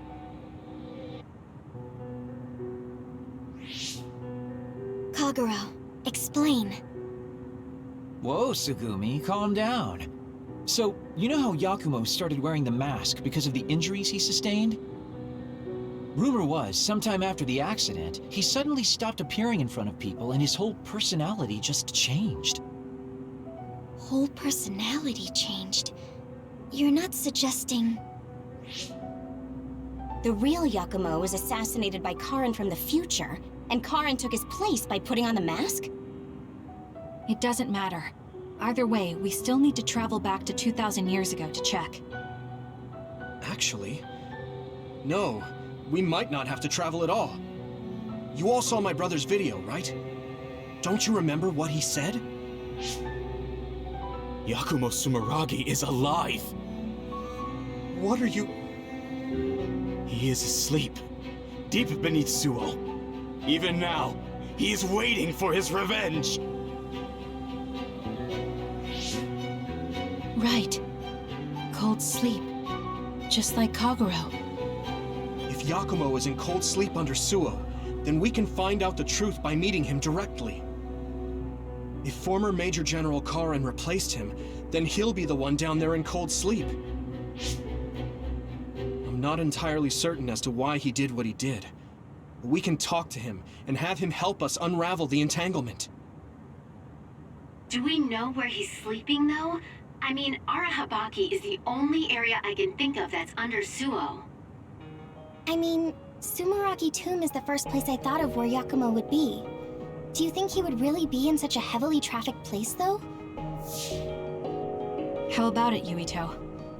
Kagero, explain. Whoa, Sugumi, calm down. So, you know how Yakumo started wearing the mask because of the injuries he sustained? Rumor was, sometime after the accident, he suddenly stopped appearing in front of people and his whole personality just changed. Whole personality changed. You're not suggesting... The real Yakumo was assassinated by Karin from the future, and Karin took his place by putting on the mask? It doesn't matter. Either way, we still need to travel back to 2,000 years ago to check. Actually, no. We might not have to travel at all. You all saw my brother's video, right? Don't you remember what he said? Yakumo Sumeragi is alive! What are you... He is asleep, deep beneath Suo. Even now, he is waiting for his revenge! Right. Cold sleep. Just like Kagero. If Yakumo is in cold sleep under Suo, then we can find out the truth by meeting him directly. If former Major General Karin replaced him, then he'll be the one down there in cold sleep. I'm not entirely certain as to why he did what he did. But we can talk to him and have him help us unravel the entanglement. Do we know where he's sleeping, though? I mean, Arahabaki is the only area I can think of that's under Suo. I mean, Sumeragi Tomb is the first place I thought of where Yakumo would be. Do you think he would really be in such a heavily trafficked place, though? How about it, Yuito?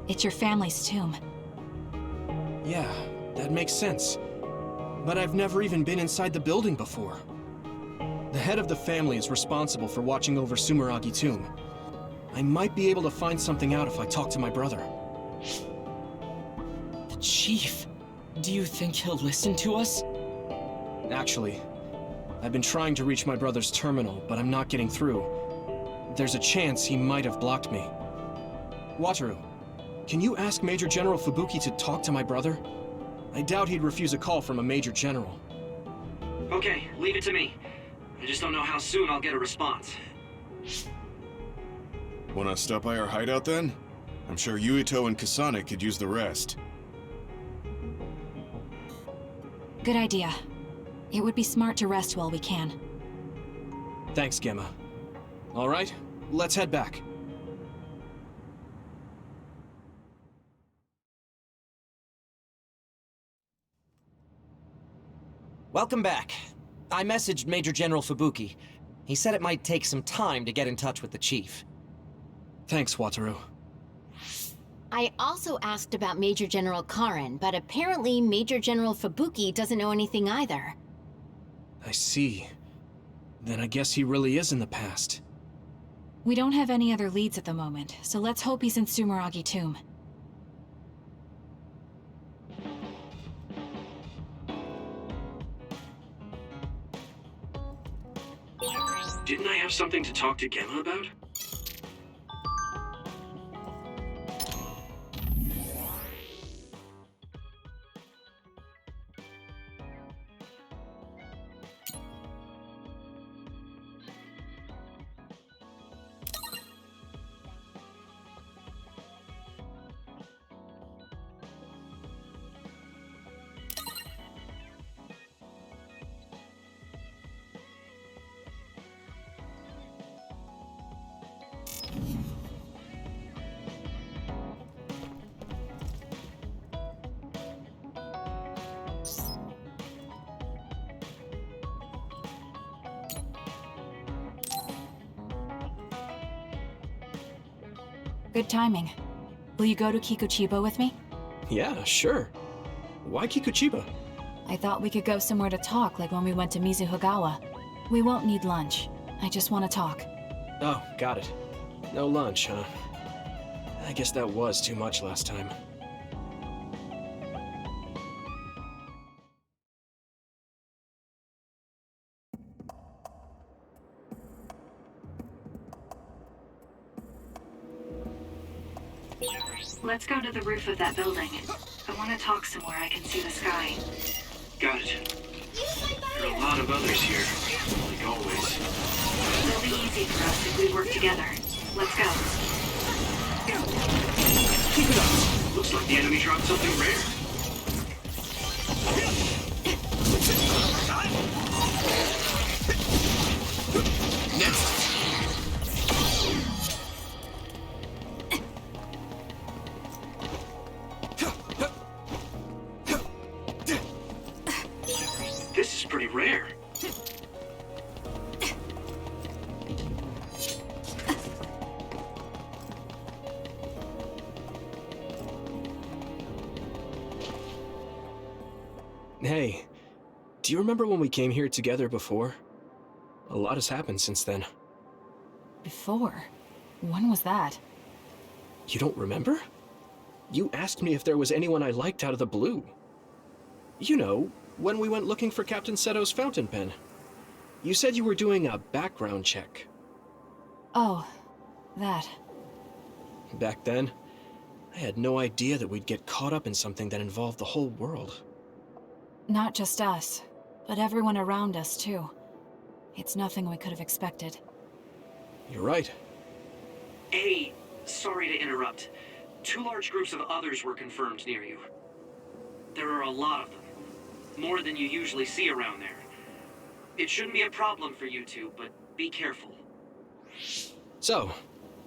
It's your family's tomb. Yeah, that makes sense. But I've never even been inside the building before. The head of the family is responsible for watching over Sumeragi Tomb. I might be able to find something out if I talk to my brother. The Chief. Do you think he'll listen to us? Actually, I've been trying to reach my brother's terminal, but I'm not getting through. There's a chance he might have blocked me. Wataru, can you ask Major General Fubuki to talk to my brother? I doubt he'd refuse a call from a Major General. Okay, leave it to me. I just don't know how soon I'll get a response. Wanna stop by our hideout then? I'm sure Yuito and Kasane could use the rest. Good idea. It would be smart to rest while we can. Thanks, Gemma. All right, let's head back. Welcome back. I messaged Major General Fubuki. He said it might take some time to get in touch with the Chief. Thanks, Wataru. I also asked about Major General Karin, but apparently Major General Fubuki doesn't know anything either. I see. Then I guess he really is in the past. We don't have any other leads at the moment, so let's hope he's in Sumeragi Tomb. Didn't I have something to talk to Gemma about? Good timing. Will you go to Kikuchiba with me? Yeah, sure. Why Kikuchiba? I thought we could go somewhere to talk, like when we went to Mizuhagawa. We won't need lunch. I just want to talk. Oh, got it. No lunch, huh? I guess that was too much last time. Let's go to the roof of that building. I want to talk somewhere I can see the sky. Got it. There are a lot of others here, like always. It'll be easy for us if we work together. Let's go. Keep it up. Looks like the enemy dropped something rare. Next. This is pretty rare. Hey, do you remember when we came here together before? A lot has happened since then. Before? When was that? You don't remember? You asked me if there was anyone I liked out of the blue. You know, when we went looking for Captain Seto's fountain pen. You said you were doing a background check. Oh, that. Back then, I had no idea that we'd get caught up in something that involved the whole world. Not just us, but everyone around us, too. It's nothing we could have expected. You're right. Hey, sorry to interrupt. 2 large groups of others were confirmed near you. There are a lot of them. More than you usually see around there. It shouldn't be a problem for you two, but be careful. So,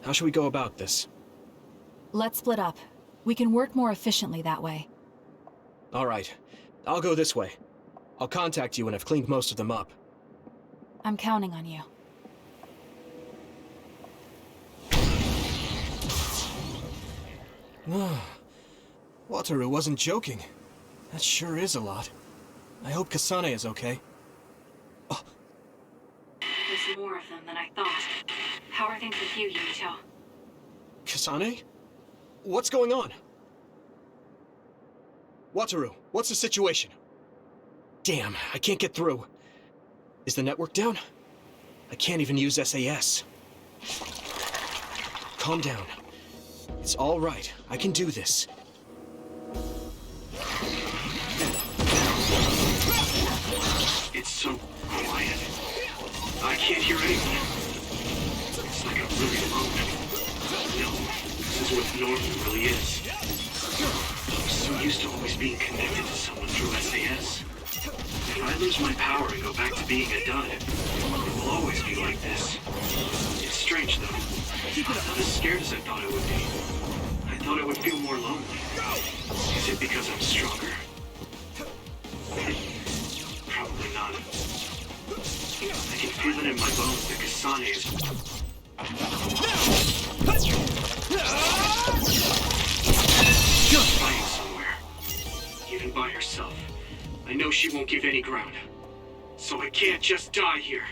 how should we go about this? Let's split up. We can work more efficiently that way. All right. I'll go this way. I'll contact you when I've cleaned most of them up. I'm counting on you. Wataru wasn't joking. That sure is a lot. I hope Kasane is okay. Oh. There's more of them than I thought. How are things with you, Yuito? Kasane? What's going on? Wataru, what's the situation? Damn, I can't get through. Is the network down? I can't even use SAS. Calm down. It's all right. I can do this. It's so quiet. I can't hear anyone. It's like I'm really alone. No, this is what normal really is. I'm so used to always being connected to someone through SAS. If I lose my power and go back to being a dud, it will always be like this. It's strange though. I'm not as scared as I thought I would be. I thought I would feel more lonely. Is it because I'm stronger? Probably not. I can feel it in my bones that Kasane is... fighting somewhere. Even by herself. I know she won't give any ground. So I can't just die here.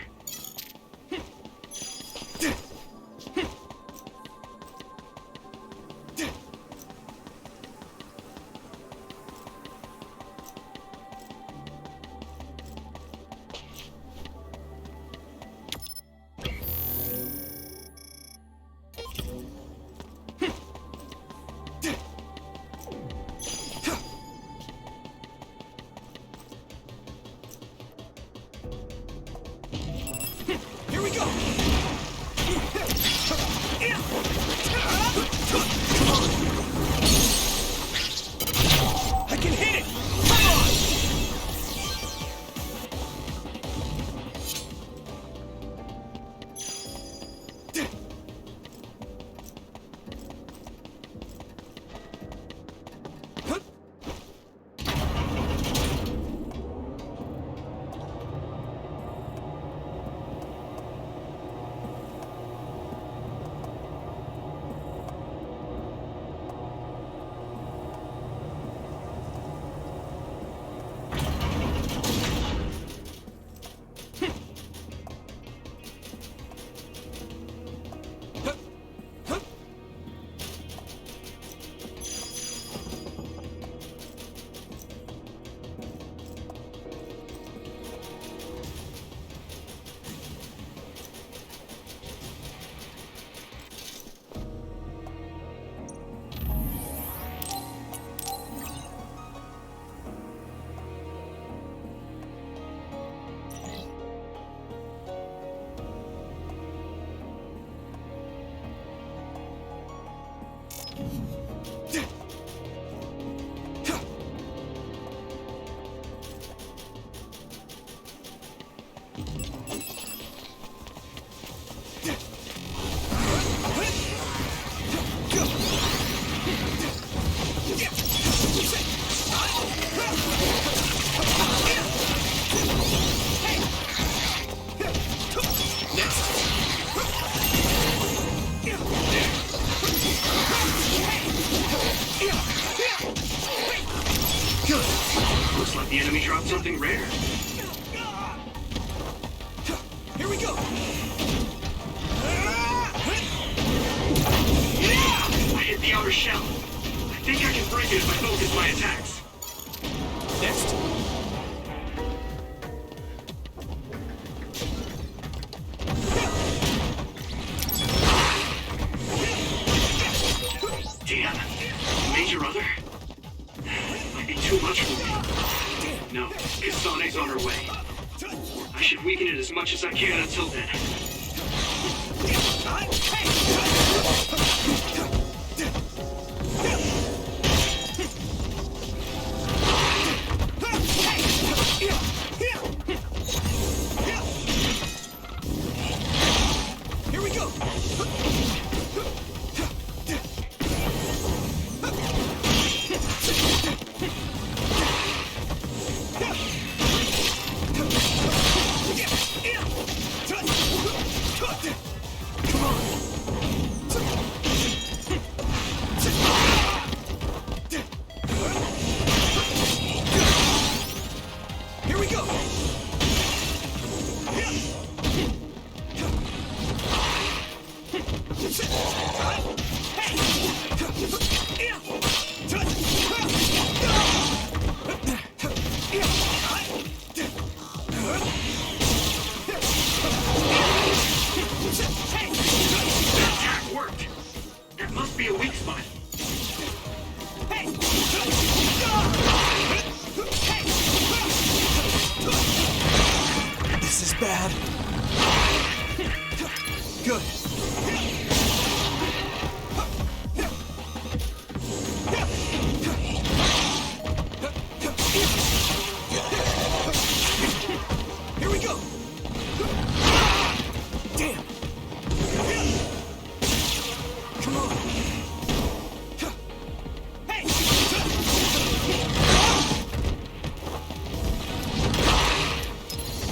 The enemy dropped something rare. Here we go! I hit the outer shell. I think I can break it if I focus my attacks. Next. Damn. Major Other? Might be too much for me. No, Kasane's on her way. I should weaken it as much as I can until then. Here we go! Here we go! That attack worked. That must be a weak spot. This is bad. Good. Here we go. Damn. Come on.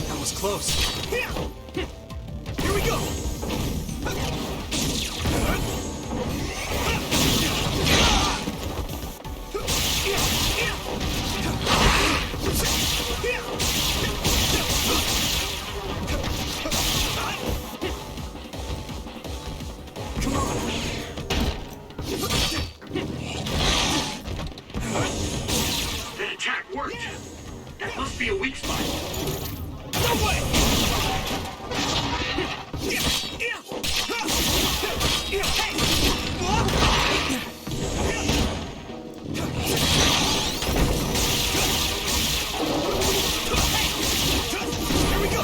That was close. Here we go. Come on. That attack worked. That must be a weak spot. No way! Here we go!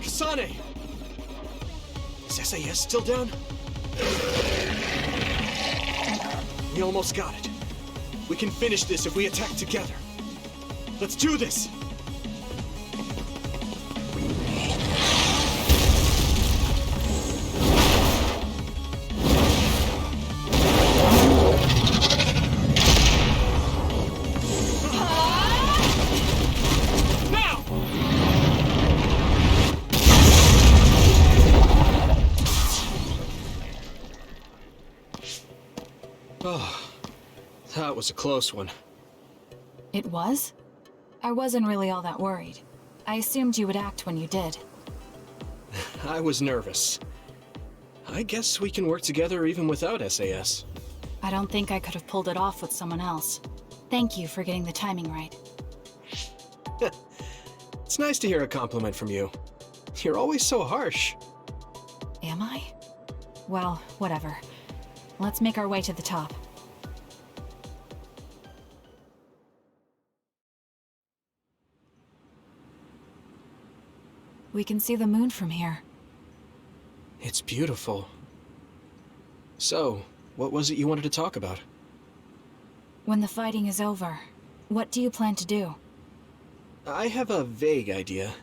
Kasane! Is SAS still down? We almost got it. We can finish this if we attack together. Let's do this! Now! Oh, that was a close one. It was? I wasn't really all that worried. I assumed you would act when you did. I was nervous. I guess we can work together even without SAS. I don't think I could have pulled it off with someone else. Thank you for getting the timing right. It's nice to hear a compliment from you. You're always so harsh. Am I? Well, whatever. Let's make our way to the top. We can see the moon from here. It's beautiful. So, what was it you wanted to talk about? When the fighting is over, what do you plan to do? I have a vague idea.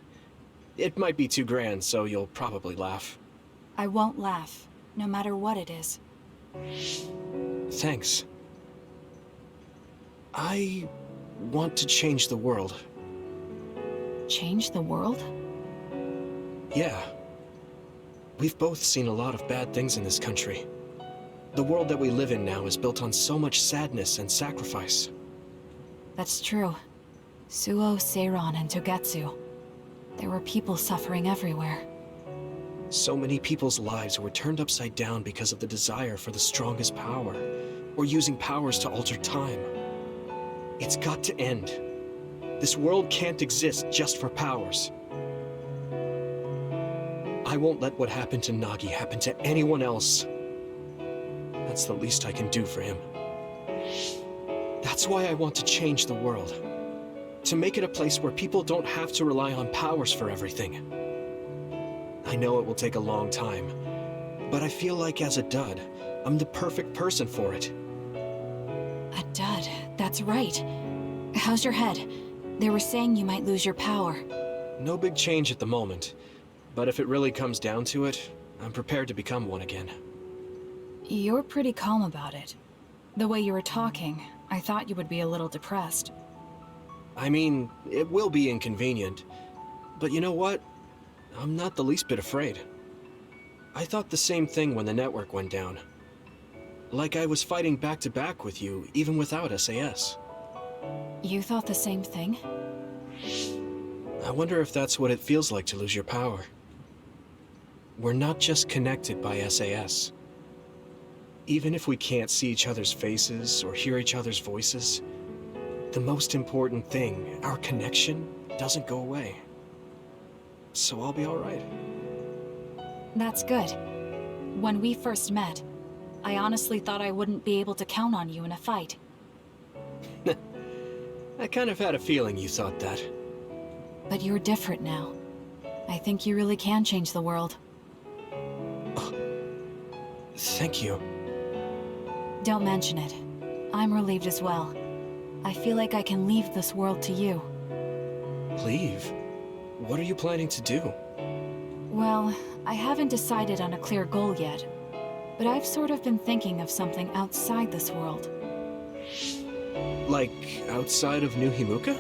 It might be too grand, so you'll probably laugh. I won't laugh, no matter what it is. Thanks. I want to change the world. Change the world? Yeah. We've both seen a lot of bad things in this country. The world that we live in now is built on so much sadness and sacrifice. That's true. Suo, Seiron, and Togetsu. There were people suffering everywhere. So many people's lives were turned upside down because of the desire for the strongest power, or using powers to alter time. It's got to end. This world can't exist just for powers. I won't let what happened to Nagi happen to anyone else. That's the least I can do for him. That's why I want to change the world. To make it a place where people don't have to rely on powers for everything. I know it will take a long time, but I feel like as a dud, I'm the perfect person for it. A dud, that's right. How's your head? They were saying you might lose your power. No big change at the moment, but if it really comes down to it, I'm prepared to become one again. You're pretty calm about it. The way you were talking, I thought you would be a little depressed. I mean, it will be inconvenient, but you know what? I'm not the least bit afraid. I thought the same thing when the network went down. Like I was fighting back-to-back with you, even without SAS. You thought the same thing? I wonder if that's what it feels like to lose your power. We're not just connected by SAS. Even if we can't see each other's faces or hear each other's voices, the most important thing, our connection, doesn't go away. So I'll be all right. That's good. When we first met, I honestly thought I wouldn't be able to count on you in a fight. I kind of had a feeling you thought that. But you're different now. I think you really can change the world. Thank you. Don't mention it. I'm relieved as well. I feel like I can leave this world to you. Leave? What are you planning to do? Well, I haven't decided on a clear goal yet, but I've sort of been thinking of something outside this world. Like, outside of New Himuka?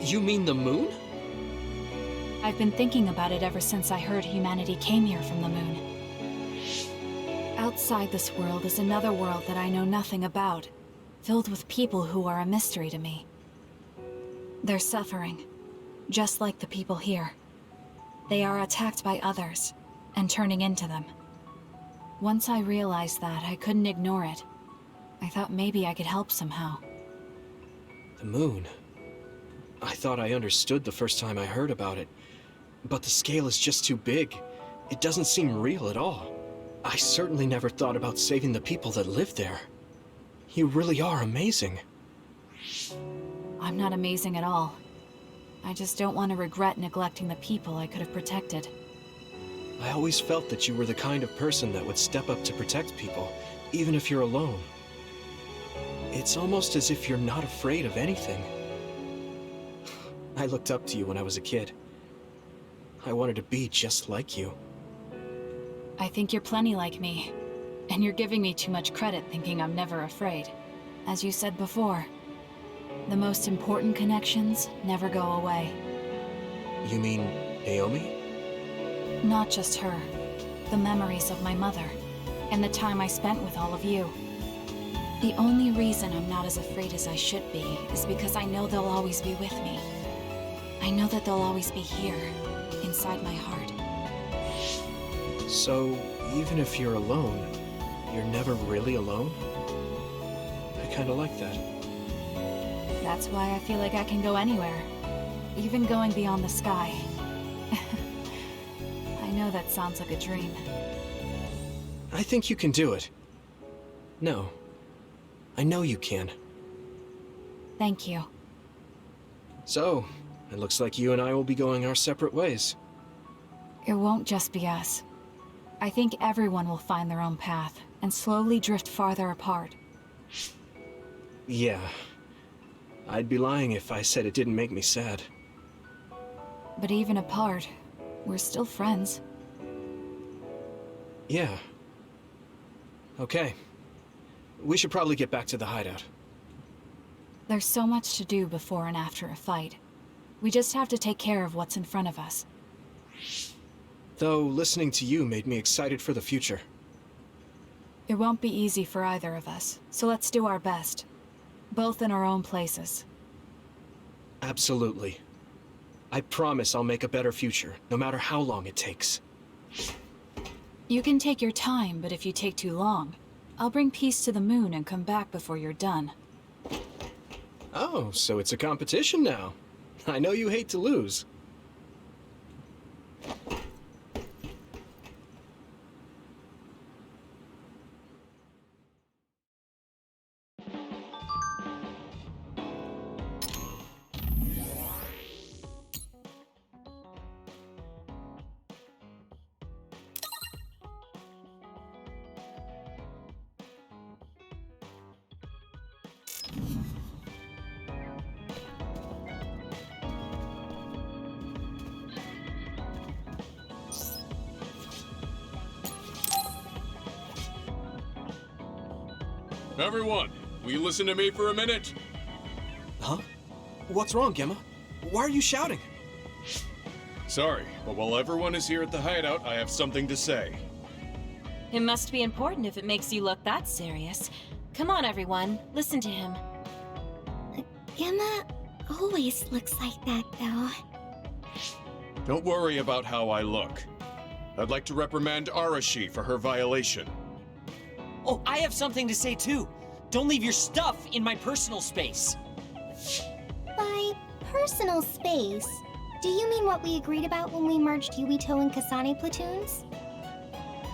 You mean the moon? I've been thinking about it ever since I heard humanity came here from the moon. Outside this world is another world that I know nothing about, filled with people who are a mystery to me. They're suffering, just like the people here. They are attacked by others, and turning into them. Once I realized that, I couldn't ignore it. I thought maybe I could help somehow. The moon. I thought I understood the first time I heard about it, but the scale is just too big. It doesn't seem real at all. I certainly never thought about saving the people that live there. You really are amazing. I'm not amazing at all. I just don't want to regret neglecting the people I could have protected. I always felt that you were the kind of person that would step up to protect people, even if you're alone. It's almost as if you're not afraid of anything. I looked up to you when I was a kid. I wanted to be just like you. I think you're plenty like me. And you're giving me too much credit thinking I'm never afraid. As you said before, the most important connections never go away. You mean Naomi? Not just her. The memories of my mother, and the time I spent with all of you. The only reason I'm not as afraid as I should be is because I know they'll always be with me. I know that they'll always be here, inside my heart. So, even if you're alone, you're never really alone? I kinda like that. That's why I feel like I can go anywhere, even going beyond the sky. I know that sounds like a dream. I think you can do it. No. I know you can. Thank you. So, it looks like you and I will be going our separate ways. It won't just be us. I think everyone will find their own path, and slowly drift farther apart. Yeah. I'd be lying if I said it didn't make me sad. But even apart, we're still friends. Yeah. Okay. We should probably get back to the hideout. There's so much to do before and after a fight. We just have to take care of what's in front of us. Though listening to you made me excited for the future. It won't be easy for either of us, so let's do our best. Both in our own places. Absolutely. I promise I'll make a better future, no matter how long it takes. You can take your time, but if you take too long, I'll bring peace to the moon and come back before you're done. Oh, so it's a competition now. I know you hate to lose. Everyone, will you listen to me for a minute? Huh? What's wrong, Gemma? Why are you shouting? Sorry, but while everyone is here at the hideout, I have something to say. It must be important if it makes you look that serious. Come on, everyone. Listen to him. Gemma always looks like that, though. Don't worry about how I look. I'd like to reprimand Arashi for her violation. Oh, I have something to say too. Don't leave your stuff in my personal space. By personal space, do you mean what we agreed about when we merged Yuito and Kasane platoons?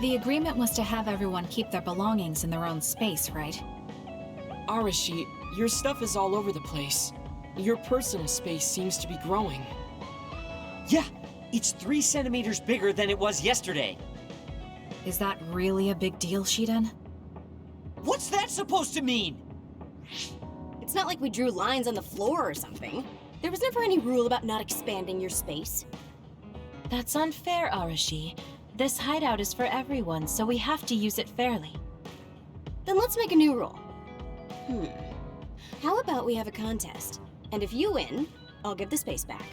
The agreement was to have everyone keep their belongings in their own space, right? Arashi, your stuff is all over the place. Your personal space seems to be growing. Yeah, it's 3 centimeters bigger than it was yesterday. Is that really a big deal, Shiden? What's that supposed to mean? It's not like we drew lines on the floor or something. There was never any rule about not expanding your space. That's unfair, Arashi. This hideout is for everyone, so we have to use it fairly. Then let's make a new rule. How about we have a contest? And if you win, I'll give the space back.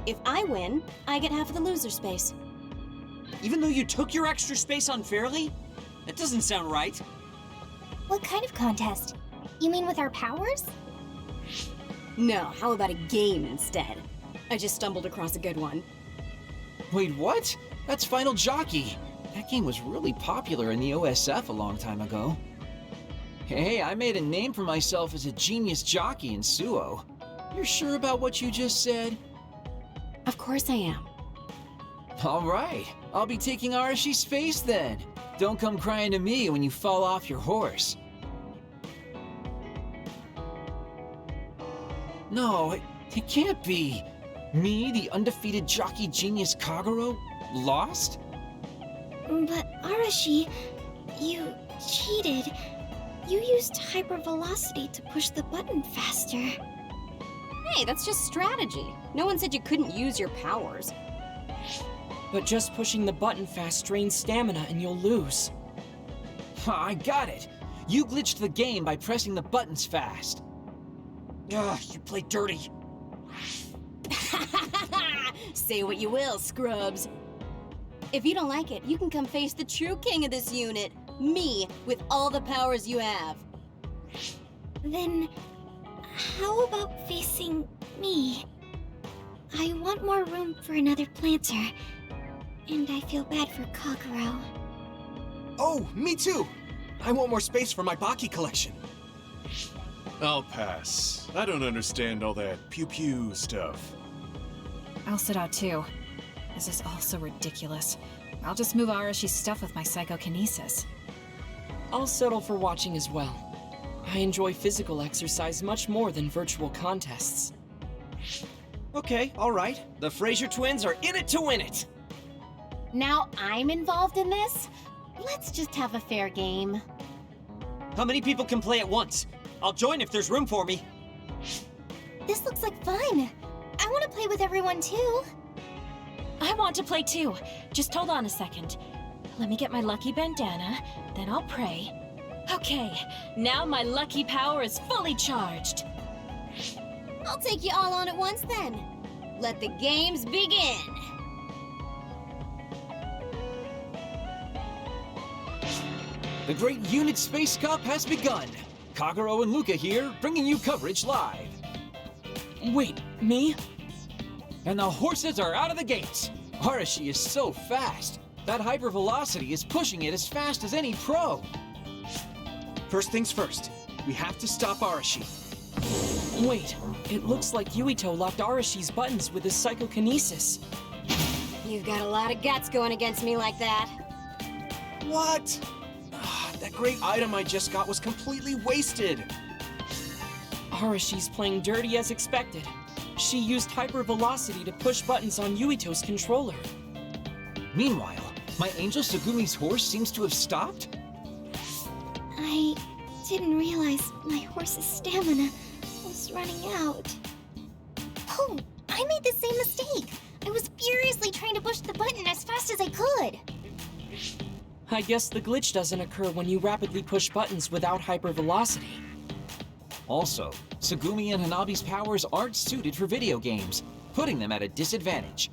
If I win, I get half of the loser space. Even though you took your extra space unfairly? That doesn't sound right. What kind of contest? You mean with our powers? No, how about a game instead? I just stumbled across a good one. Wait, what? That's Final Jockey. That game was really popular in the OSF a long time ago. Hey, I made a name for myself as a genius jockey in Suo. You're sure about what you just said? Of course I am. All right, I'll be taking Arashi's space then. Don't come crying to me when you fall off your horse. No, it can't be. Me, the undefeated jockey genius Kagero, lost? But Arashi, you cheated. You used hypervelocity to push the button faster. Hey, that's just strategy. No one said you couldn't use your powers. But just pushing the button fast strains stamina and you'll lose. I got it. You glitched the game by pressing the buttons fast. Ugh, you play dirty. Say what you will, scrubs. If you don't like it, you can come face the true king of this unit. Me, with all the powers you have. Then, how about facing me? I want more room for another planter. And I feel bad for Kagero. Oh, me too! I want more space for my Baki collection. I'll pass. I don't understand all that pew-pew stuff. I'll sit out too. This is all so ridiculous. I'll just move Arashi's stuff with my psychokinesis. I'll settle for watching as well. I enjoy physical exercise much more than virtual contests. Okay, all right. The Fraser twins are in it to win it. Now I'm involved in this? Let's just have a fair game. How many people can play at once? I'll join if there's room for me. This looks like fun. I want to play with everyone too. I want to play too. Just hold on a second. Let me get my lucky bandana, then I'll pray. Okay, now my lucky power is fully charged. I'll take you all on at once then. Let the games begin. The Great Unit Space Cup has begun. Kagero and Luca here, bringing you coverage live. Wait, me? And the horses are out of the gates. Arashi is so fast. That hypervelocity is pushing it as fast as any pro. First things first, we have to stop Arashi. Wait, it looks like Yuito locked Arashi's buttons with his psychokinesis. You've got a lot of guts going against me like that. What? That great item I just got was completely wasted. Arashi's playing dirty as expected. She used hypervelocity to push buttons on Yuito's controller. Meanwhile, my angel Sugumi's horse seems to have stopped? I didn't realize my horse's stamina was running out. Oh, I made the same mistake. I was furiously trying to push the button as fast as I could. I guess the glitch doesn't occur when you rapidly push buttons without hypervelocity. Also, Sugumi and Hanabi's powers aren't suited for video games, putting them at a disadvantage.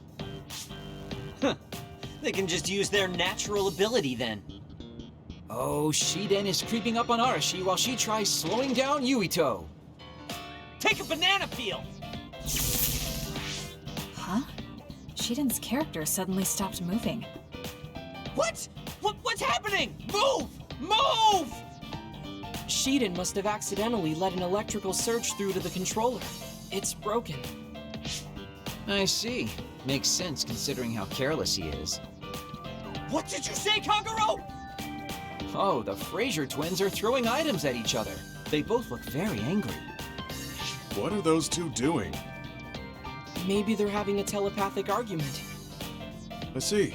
Huh. They can just use their natural ability then. Oh, Shiden is creeping up on Arashi while she tries slowing down Yuito. Take a banana peel! Huh? Shiden's character suddenly stopped moving. What? What's happening? Move! Move! Shiden must have accidentally let an electrical surge through to the controller. It's broken. I see. Makes sense considering how careless he is. What did you say, Kagero? Oh, the Fraser twins are throwing items at each other. They both look very angry. What are those two doing? Maybe they're having a telepathic argument. I see.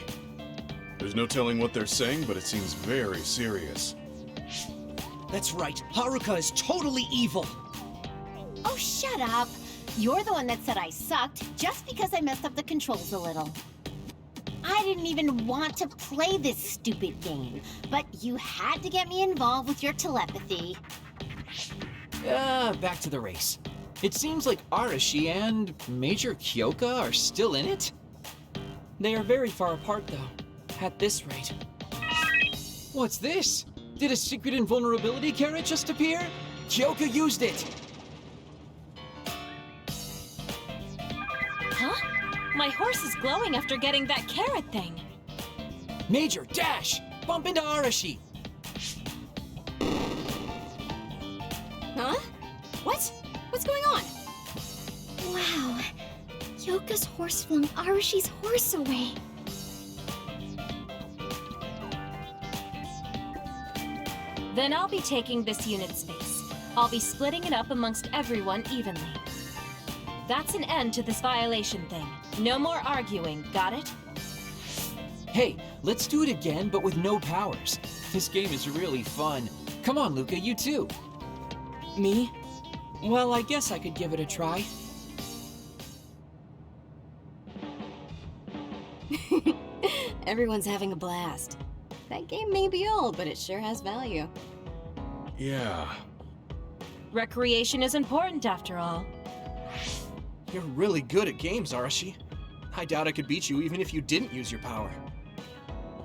There's no telling what they're saying, but it seems very serious. That's right. Haruka is totally evil. Oh, shut up. You're the one that said I sucked just because I messed up the controls a little. I didn't even want to play this stupid game, but you had to get me involved with your telepathy. Back to the race. It seems like Arashi and Major Kyoka are still in it? They are very far apart, though. At this rate. What's this? Did a secret invulnerability carrot just appear? Kyoka used it! Huh? My horse is glowing after getting that carrot thing. Major, dash! Bump into Arashi! Huh? What? What's going on? Wow. Yoka's horse flung Arashi's horse away. Then I'll be taking this unit space. I'll be splitting it up amongst everyone evenly. That's an end to this violation thing. No more arguing, got it? Hey, let's do it again, but with no powers. This game is really fun. Come on, Luca, you too. Me? Well, I guess I could give it a try. Everyone's having a blast. That game may be old, but it sure has value. Yeah. Recreation is important after all. You're really good at games, Arashi. I doubt I could beat you even if you didn't use your power.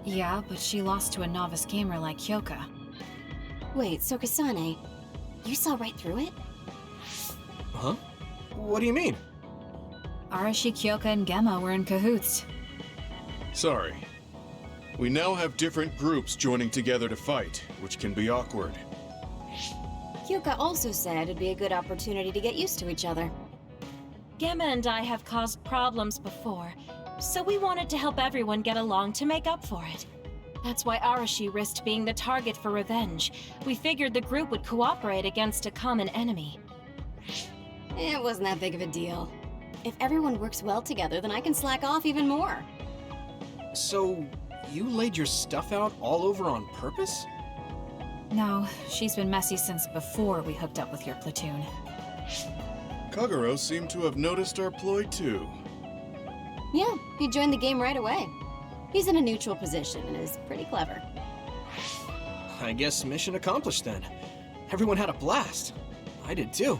Yeah, but she lost to a novice gamer like Kyoka. Wait, so Kasane, you saw right through it? Huh? What do you mean? Arashi, Kyoka, and Gemma were in cahoots. Sorry. We now have different groups joining together to fight, which can be awkward. Kyoka also said it'd be a good opportunity to get used to each other. Gemma and I have caused problems before, so we wanted to help everyone get along to make up for it. That's why Arashi risked being the target for revenge. We figured the group would cooperate against a common enemy. It wasn't that big of a deal. If everyone works well together, then I can slack off even more. So, you laid your stuff out all over on purpose? No, she's been messy since before we hooked up with your platoon. Kagero seemed to have noticed our ploy too. Yeah, he joined the game right away. He's in a neutral position and is pretty clever. I guess mission accomplished then. Everyone had a blast. I did too.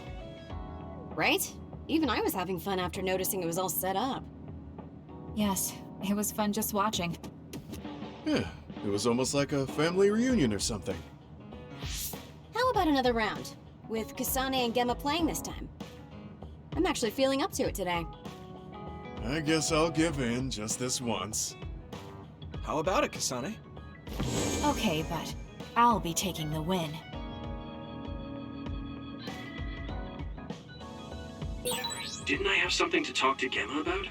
Right? Even I was having fun after noticing it was all set up. Yes, it was fun just watching. Yeah, it was almost like a family reunion or something. How about another round? With Kasane and Gemma playing this time. I'm actually feeling up to it today. I guess I'll give in just this once. How about it, Kasane? Okay, but I'll be taking the win. Didn't I have something to talk to Gemma about?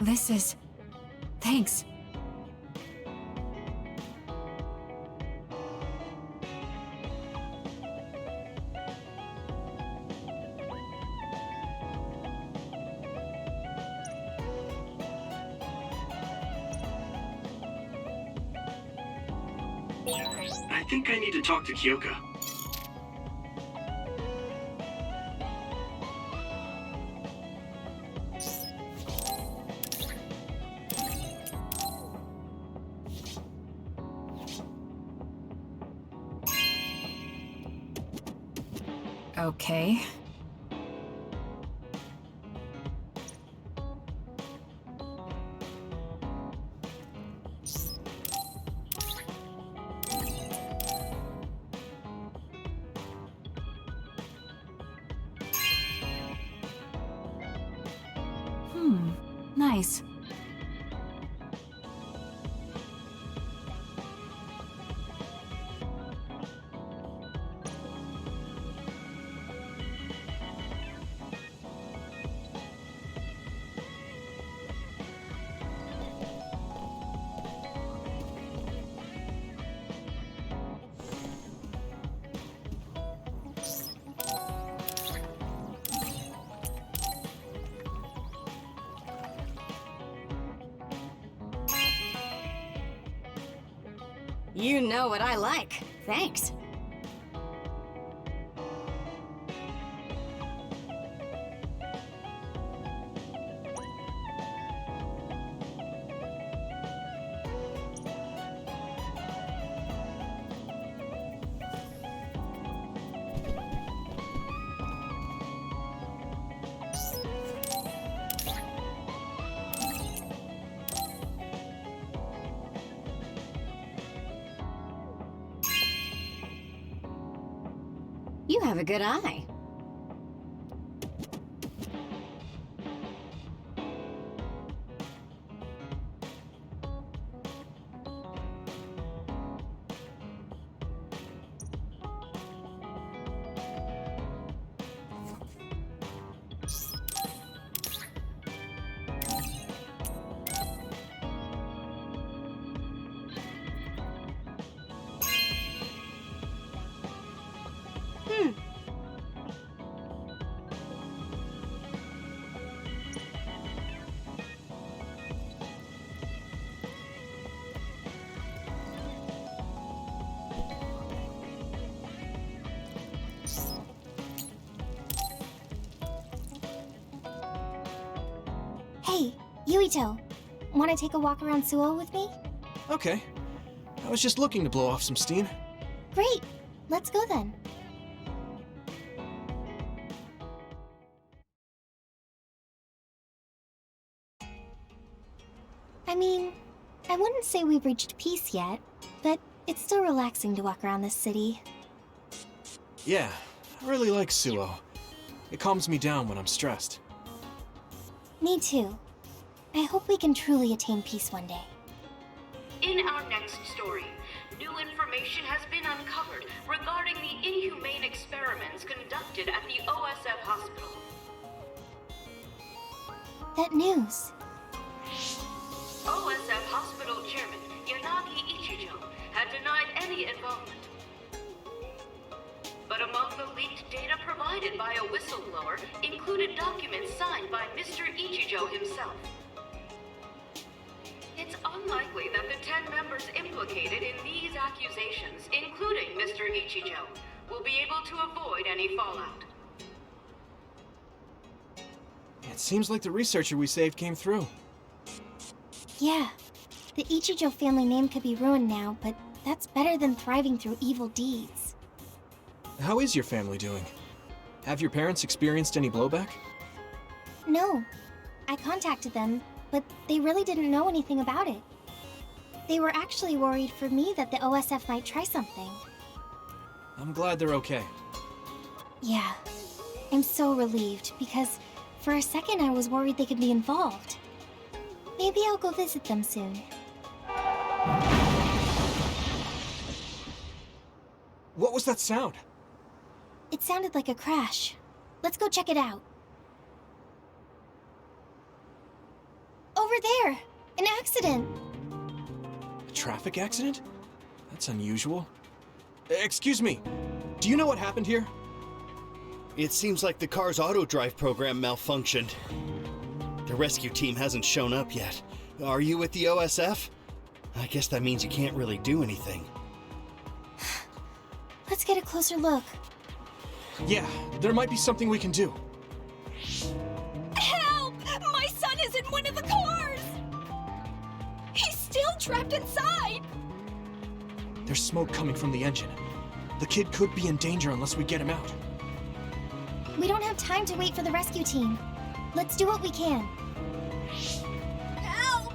This is... Thanks. I think I need to talk to Kyoka. Okay. nice. You know what I like. Thanks. You have a good eye. Hey, Yuito. Want to take a walk around Suo with me? Okay. I was just looking to blow off some steam. Great. Let's go then. I mean, I wouldn't say we've reached peace yet, but it's still relaxing to walk around this city. Yeah, I really like Suo. It calms me down when I'm stressed. Me too. I hope we can truly attain peace one day. In our next story, new information has been uncovered regarding the inhumane experiments conducted at the OSF hospital. That news. OSF hospital chairman Yanagi Ichijo had denied any involvement. But among the leaked data provided by a whistleblower included documents signed by Mr. Ichijo himself. It's unlikely that the 10 members implicated in these accusations, including Mr. Ichijo, will be able to avoid any fallout. It seems like the researcher we saved came through. Yeah, the Ichijo family name could be ruined now, but that's better than thriving through evil deeds. How is your family doing? Have your parents experienced any blowback? No. I contacted them, but they really didn't know anything about it. They were actually worried for me that the OSF might try something. I'm glad they're okay. Yeah. I'm so relieved, because for a second I was worried they could be involved. Maybe I'll go visit them soon. What was that sound? It sounded like a crash. Let's go check it out. Over there! An accident! A traffic accident? That's unusual. Excuse me, do you know what happened here? It seems like the car's auto-drive program malfunctioned. The rescue team hasn't shown up yet. Are you with the OSF? I guess that means you can't really do anything. Let's get a closer look. Yeah, there might be something we can do. Help! My son is in one of the cars! He's still trapped inside! There's smoke coming from the engine. The kid could be in danger unless we get him out. We don't have time to wait for the rescue team. Let's do what we can. Help!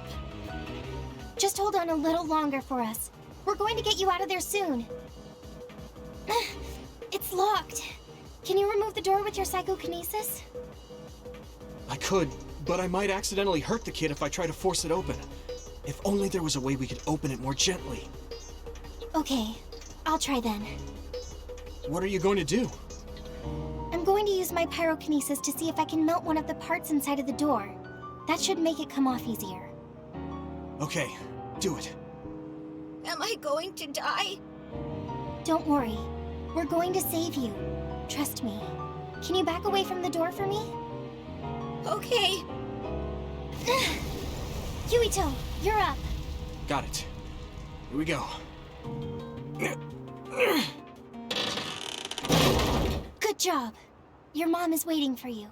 Just hold on a little longer for us. We're going to get you out of there soon. It's locked. Can you remove the door with your psychokinesis? I could, but I might accidentally hurt the kid if I try to force it open. If only there was a way we could open it more gently. Okay, I'll try then. What are you going to do? I'm going to use my pyrokinesis to see if I can melt one of the parts inside of the door. That should make it come off easier. Okay, do it. Am I going to die? Don't worry. We're going to save you. Trust me. Can you back away from the door for me? Okay. Yuito, you're up. Got it. Here we go. Good job. Your mom is waiting for you.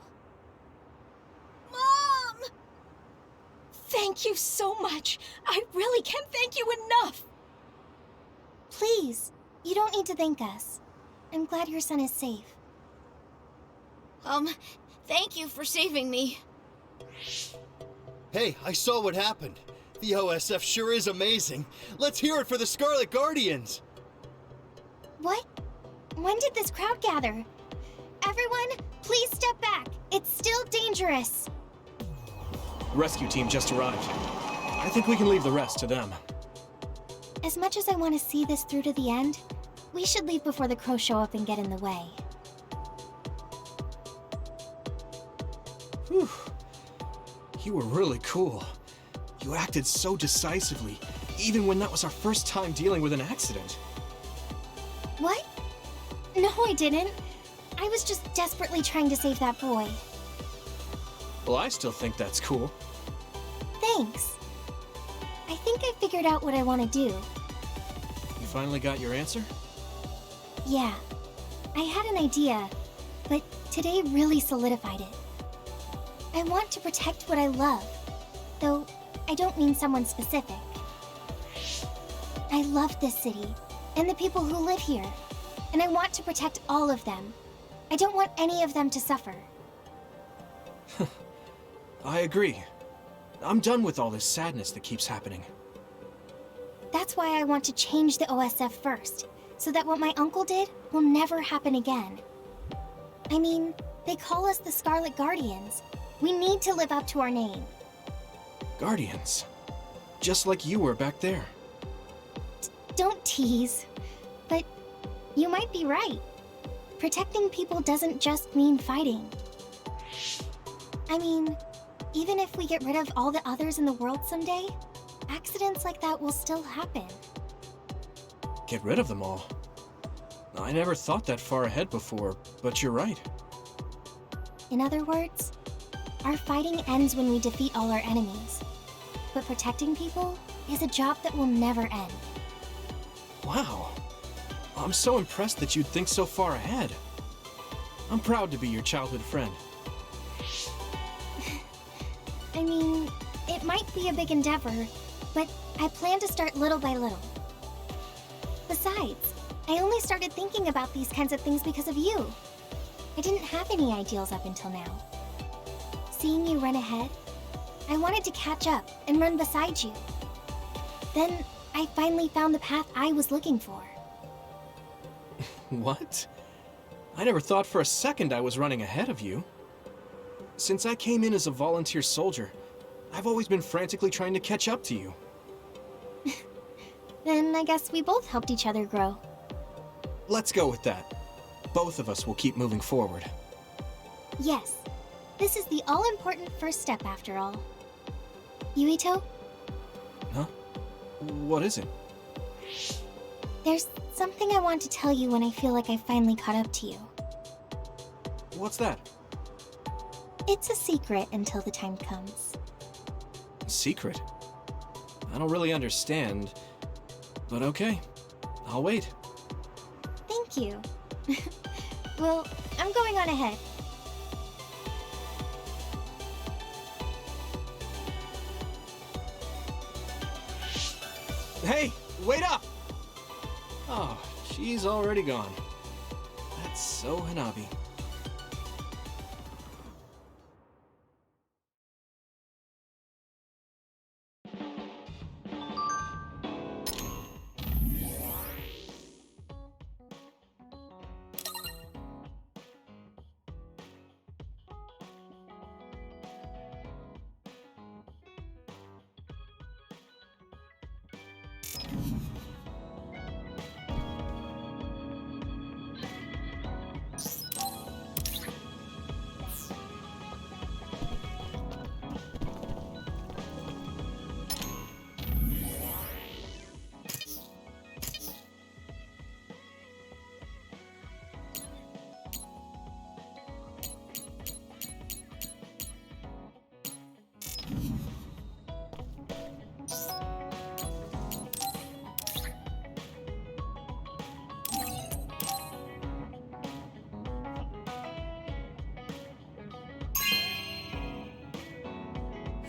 Mom! Thank you so much. I really can't thank you enough. Please, you don't need to thank us. I'm glad your son is safe. Thank you for saving me. Hey, I saw what happened. The OSF sure is amazing. Let's hear it for the Scarlet Guardians. What? When did this crowd gather? Everyone, please step back. It's still dangerous. Rescue team just arrived. I think we can leave the rest to them. As much as I want to see this through to the end, we should leave before the crows show up and get in the way. Whew. You were really cool. You acted so decisively, even when that was our first time dealing with an accident. What? No, I didn't. I was just desperately trying to save that boy. Well, I still think that's cool. Thanks. I think I figured out what I want to do. You finally got your answer? Yeah. I had an idea, but today really solidified it. I want to protect what I love, though I don't mean someone specific. I love this city, and the people who live here, and I want to protect all of them. I don't want any of them to suffer. I agree. I'm done with all this sadness that keeps happening. That's why I want to change the OSF first, so that what my uncle did will never happen again. I mean, they call us the Scarlet Guardians. We need to live up to our name. Guardians. Just like you were back there. Don't tease. But you might be right. Protecting people doesn't just mean fighting. I mean, even if we get rid of all the others in the world someday, accidents like that will still happen. Get rid of them all. I never thought that far ahead before, but you're right. In other words, our fighting ends when we defeat all our enemies. But protecting people is a job that will never end. Wow. I'm so impressed that you'd think so far ahead. I'm proud to be your childhood friend. I mean, it might be a big endeavor, but I plan to start little by little. Besides, I only started thinking about these kinds of things because of you. I didn't have any ideals up until now. Seeing you run ahead, I wanted to catch up and run beside you. Then, I finally found the path I was looking for. What? I never thought for a second I was running ahead of you. Since I came in as a volunteer soldier, I've always been frantically trying to catch up to you. Then I guess we both helped each other grow. Let's go with that. Both of us will keep moving forward. Yes. This is the all-important first step after all. Yuito? Huh? What is it? There's something I want to tell you when I feel like I've finally caught up to you. What's that? It's a secret until the time comes. Secret? I don't really understand, but okay. I'll wait. Thank you. Well, I'm going on ahead. Hey, wait up! Oh, she's already gone. That's so Hanabi.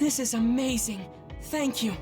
This is amazing. Thank you.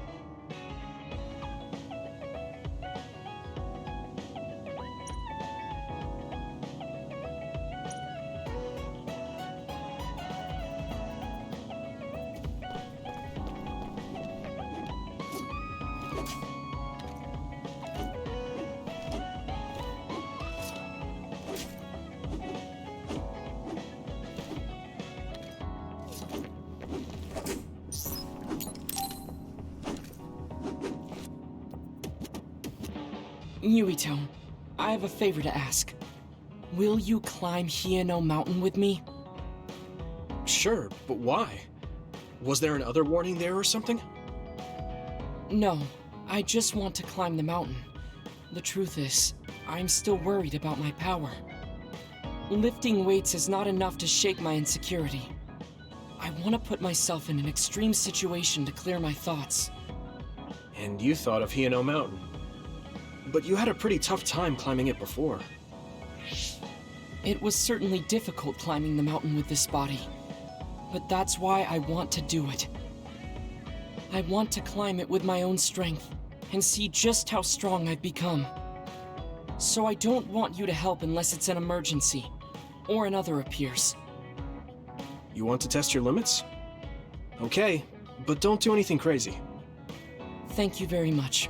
Yuito, I have a favor to ask. Will you climb Hieno Mountain with me? Sure, but why? Was there an other warning there or something? No, I just want to climb the mountain. The truth is, I'm still worried about my power. Lifting weights is not enough to shake my insecurity. I want to put myself in an extreme situation to clear my thoughts. And you thought of Hieno Mountain. But you had a pretty tough time climbing it before. It was certainly difficult climbing the mountain with this body. But that's why I want to do it. I want to climb it with my own strength, and see just how strong I've become. So I don't want you to help unless it's an emergency, or another appears. You want to test your limits? Okay, but don't do anything crazy. Thank you very much.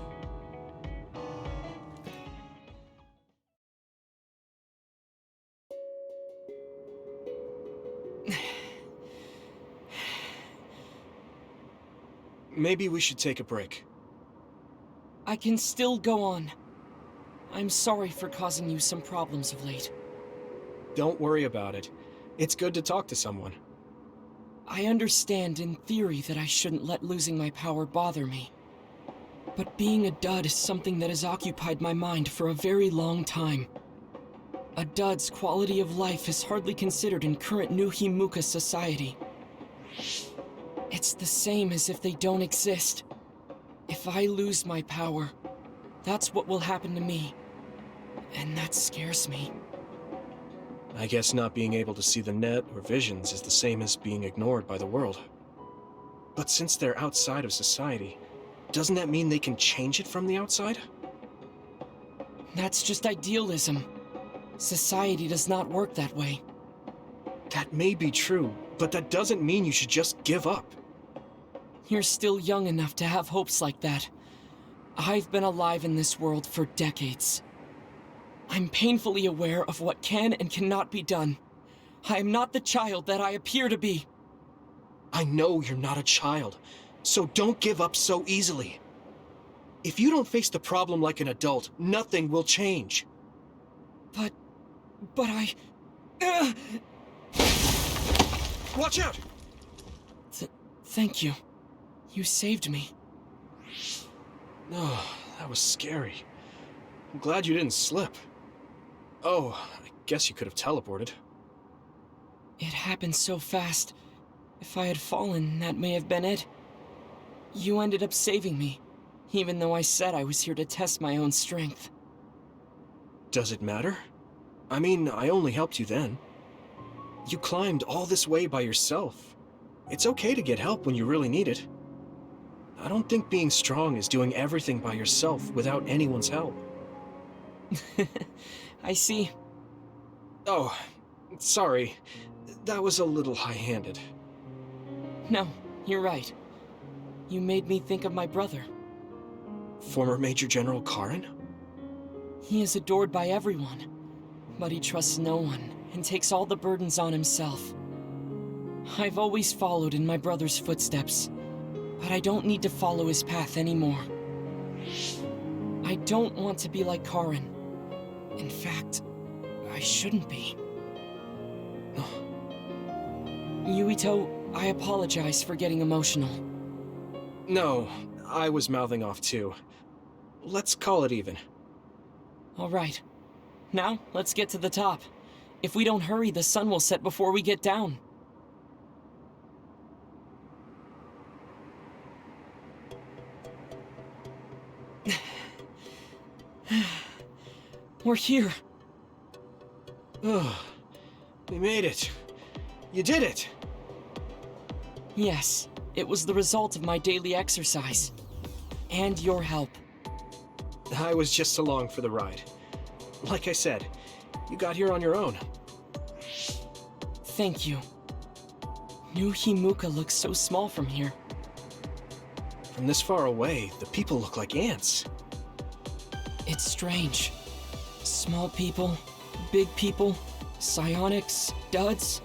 Maybe we should take a break. I can still go on. I'm sorry for causing you some problems of late. Don't worry about it. It's good to talk to someone. I understand in theory that I shouldn't let losing my power bother me. But being a dud is something that has occupied my mind for a very long time. A dud's quality of life is hardly considered in current New Himuka society. It's the same as if they don't exist. If I lose my power, that's what will happen to me. And that scares me. I guess not being able to see the net or visions is the same as being ignored by the world. But since they're outside of society, doesn't that mean they can change it from the outside? That's just idealism. Society does not work that way. That may be true, but that doesn't mean you should just give up. You're still young enough to have hopes like that. I've been alive in this world for decades. I'm painfully aware of what can and cannot be done. I am not the child that I appear to be. I know you're not a child, so don't give up so easily. If you don't face the problem like an adult, nothing will change. But I... Watch out! Thank you. You saved me. Oh, that was scary. I'm glad you didn't slip. Oh, I guess you could have teleported. It happened so fast. If I had fallen, that may have been it. You ended up saving me, even though I said I was here to test my own strength. Does it matter? I mean, I only helped you then. You climbed all this way by yourself. It's okay to get help when you really need it. I don't think being strong is doing everything by yourself without anyone's help. I see. Oh, sorry. That was a little high-handed. No, you're right. You made me think of my brother. Former Major General Karin? He is adored by everyone, but he trusts no one and takes all the burdens on himself. I've always followed in my brother's footsteps, but I don't need to follow his path anymore. I don't want to be like Karin. In fact, I shouldn't be. Yuito, I apologize for getting emotional. No, I was mouthing off too. Let's call it even. All right. Now, let's get to the top. If we don't hurry, the sun will set before we get down. We're here. Oh, we made it. You did it. Yes, It was the result of my daily exercise. And your help. I was just along for the ride. Like I said, you got here on your own. Thank you. New Himuka looks so small from here. From this far away, the people look like ants. It's strange. Small people, big people, psionics, duds.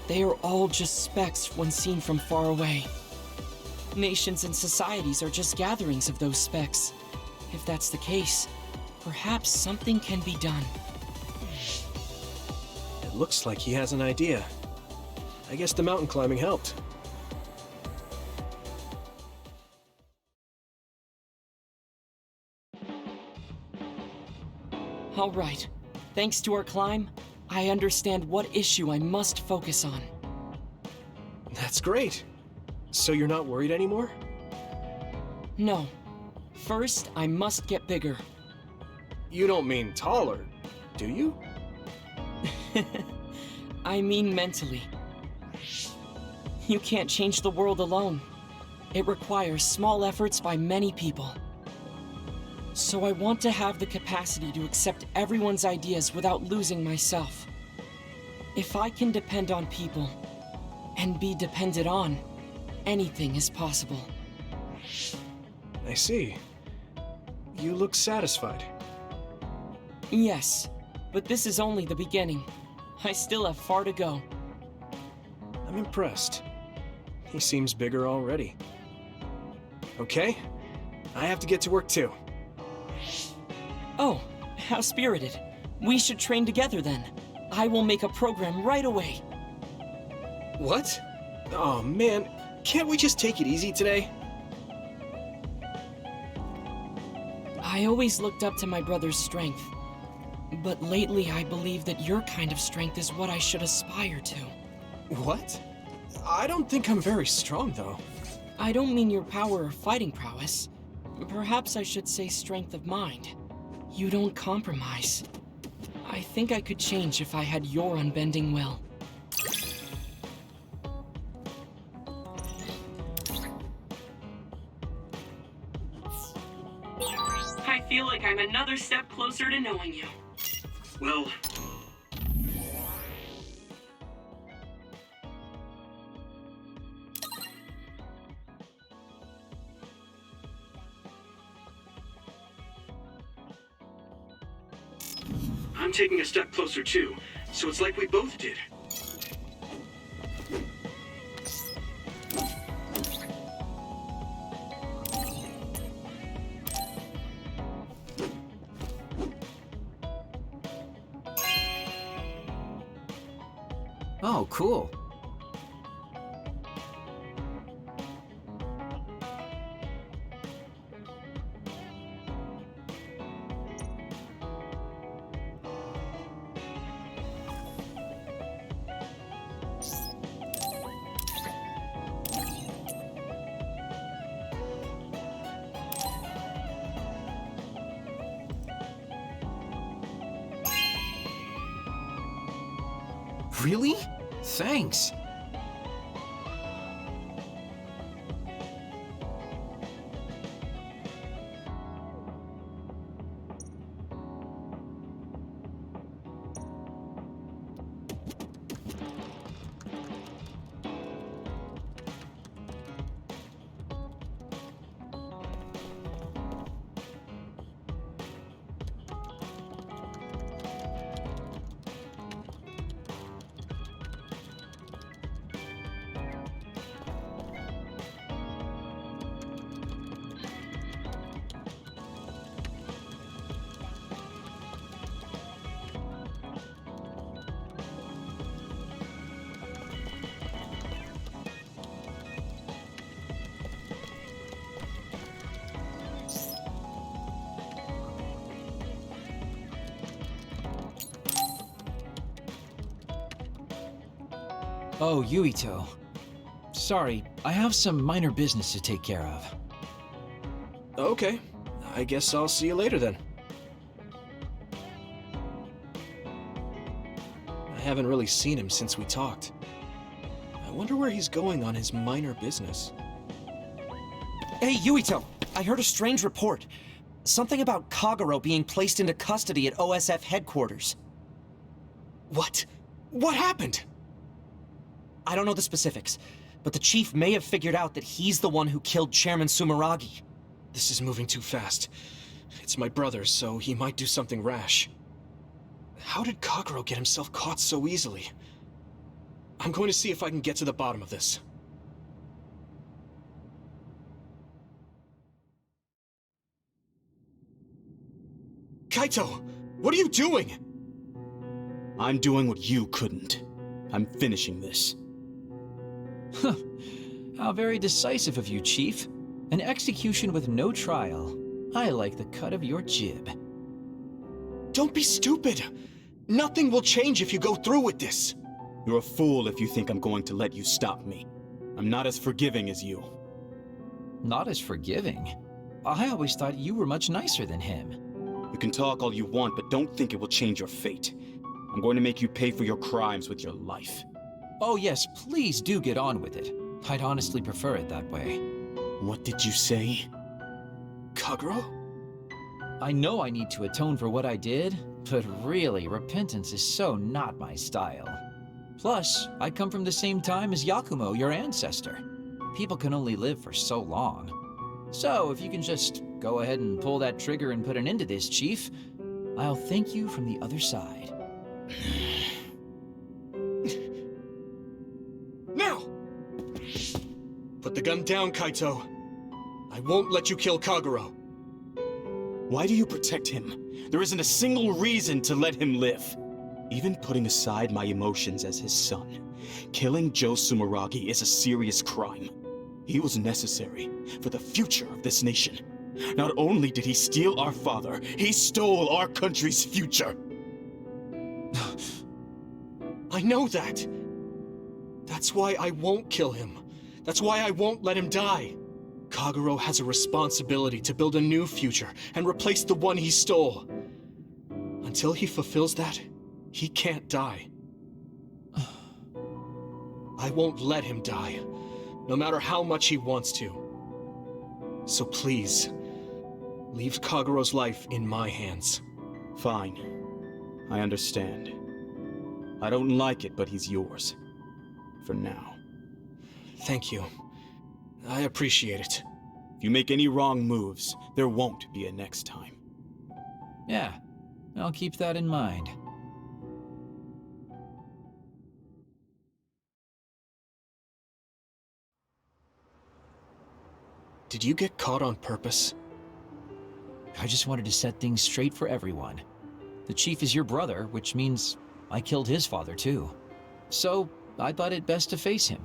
They are all just specks when seen from far away. Nations and societies are just gatherings of those specks. If that's the case, perhaps something can be done. It looks like he has an idea. I guess the mountain climbing helped. All right. Thanks to our climb, I understand what issue I must focus on. That's great. So you're not worried anymore? No. First, I must get bigger. You don't mean taller, do you? I mean mentally. You can't change the world alone. It requires small efforts by many people. So I want to have the capacity to accept everyone's ideas without losing myself. If I can depend on people, and be depended on, anything is possible. I see. You look satisfied. Yes, but this is only the beginning. I still have far to go. I'm impressed. He seems bigger already. Okay, I have to get to work too. Oh, how spirited. We should train together then. I will make a program right away. What? Oh man, can't we just take it easy today? I always looked up to my brother's strength. But lately I believe that your kind of strength is what I should aspire to. What? I don't think I'm very strong though. I don't mean your power or fighting prowess. Perhaps I should say strength of mind. You don't compromise. I think I could change if I had your unbending will. I feel like I'm another step closer to knowing you. Well, I'm taking a step closer too, so it's like we both did. Oh, cool. Really? Thanks. Oh, Yuito. Sorry, I have some minor business to take care of. Okay, I guess I'll see you later then. I haven't really seen him since we talked. I wonder where he's going on his minor business. Hey, Yuito! I heard a strange report. Something about Kagero being placed into custody at OSF headquarters. What? What happened? I don't know the specifics, but the chief may have figured out that he's the one who killed Chairman Sumeragi. This is moving too fast. It's my brother, so he might do something rash. How did Kagero get himself caught so easily? I'm going to see if I can get to the bottom of this. Kaito! What are you doing? I'm doing what you couldn't. I'm finishing this. Huh. How very decisive of you, Chief. An execution with no trial. I like the cut of your jib. Don't be stupid! Nothing will change if you go through with this! You're a fool if you think I'm going to let you stop me. I'm not as forgiving as you. Not as forgiving? I always thought you were much nicer than him. You can talk all you want, but don't think it will change your fate. I'm going to make you pay for your crimes with your life. Oh yes, please do get on with it. I'd honestly prefer it that way. What did you say? Kagero? I know I need to atone for what I did, but really, repentance is so not my style. Plus, I come from the same time as Yakumo, your ancestor. People can only live for so long. So, if you can just go ahead and pull that trigger and put an end to this, Chief, I'll thank you from the other side. Now! Put the gun down, Kaito. I won't let you kill Kagero. Why do you protect him? There isn't a single reason to let him live. Even putting aside my emotions as his son, killing Joe Sumeragi is a serious crime. He was necessary for the future of this nation. Not only did he steal our father, he stole our country's future. I know that. That's why I won't kill him. That's why I won't let him die. Kagero has a responsibility to build a new future and replace the one he stole. Until he fulfills that, he can't die. I won't let him die, no matter how much he wants to. So please, leave Kagero's life in my hands. Fine. I understand. I don't like it, but he's yours. For now. Thank you. I appreciate it. If you make any wrong moves, there won't be a next time. Yeah, I'll keep that in mind. Did you get caught on purpose? I just wanted to set things straight for everyone. The Chief is your brother, which means I killed his father too. So, I thought it best to face him.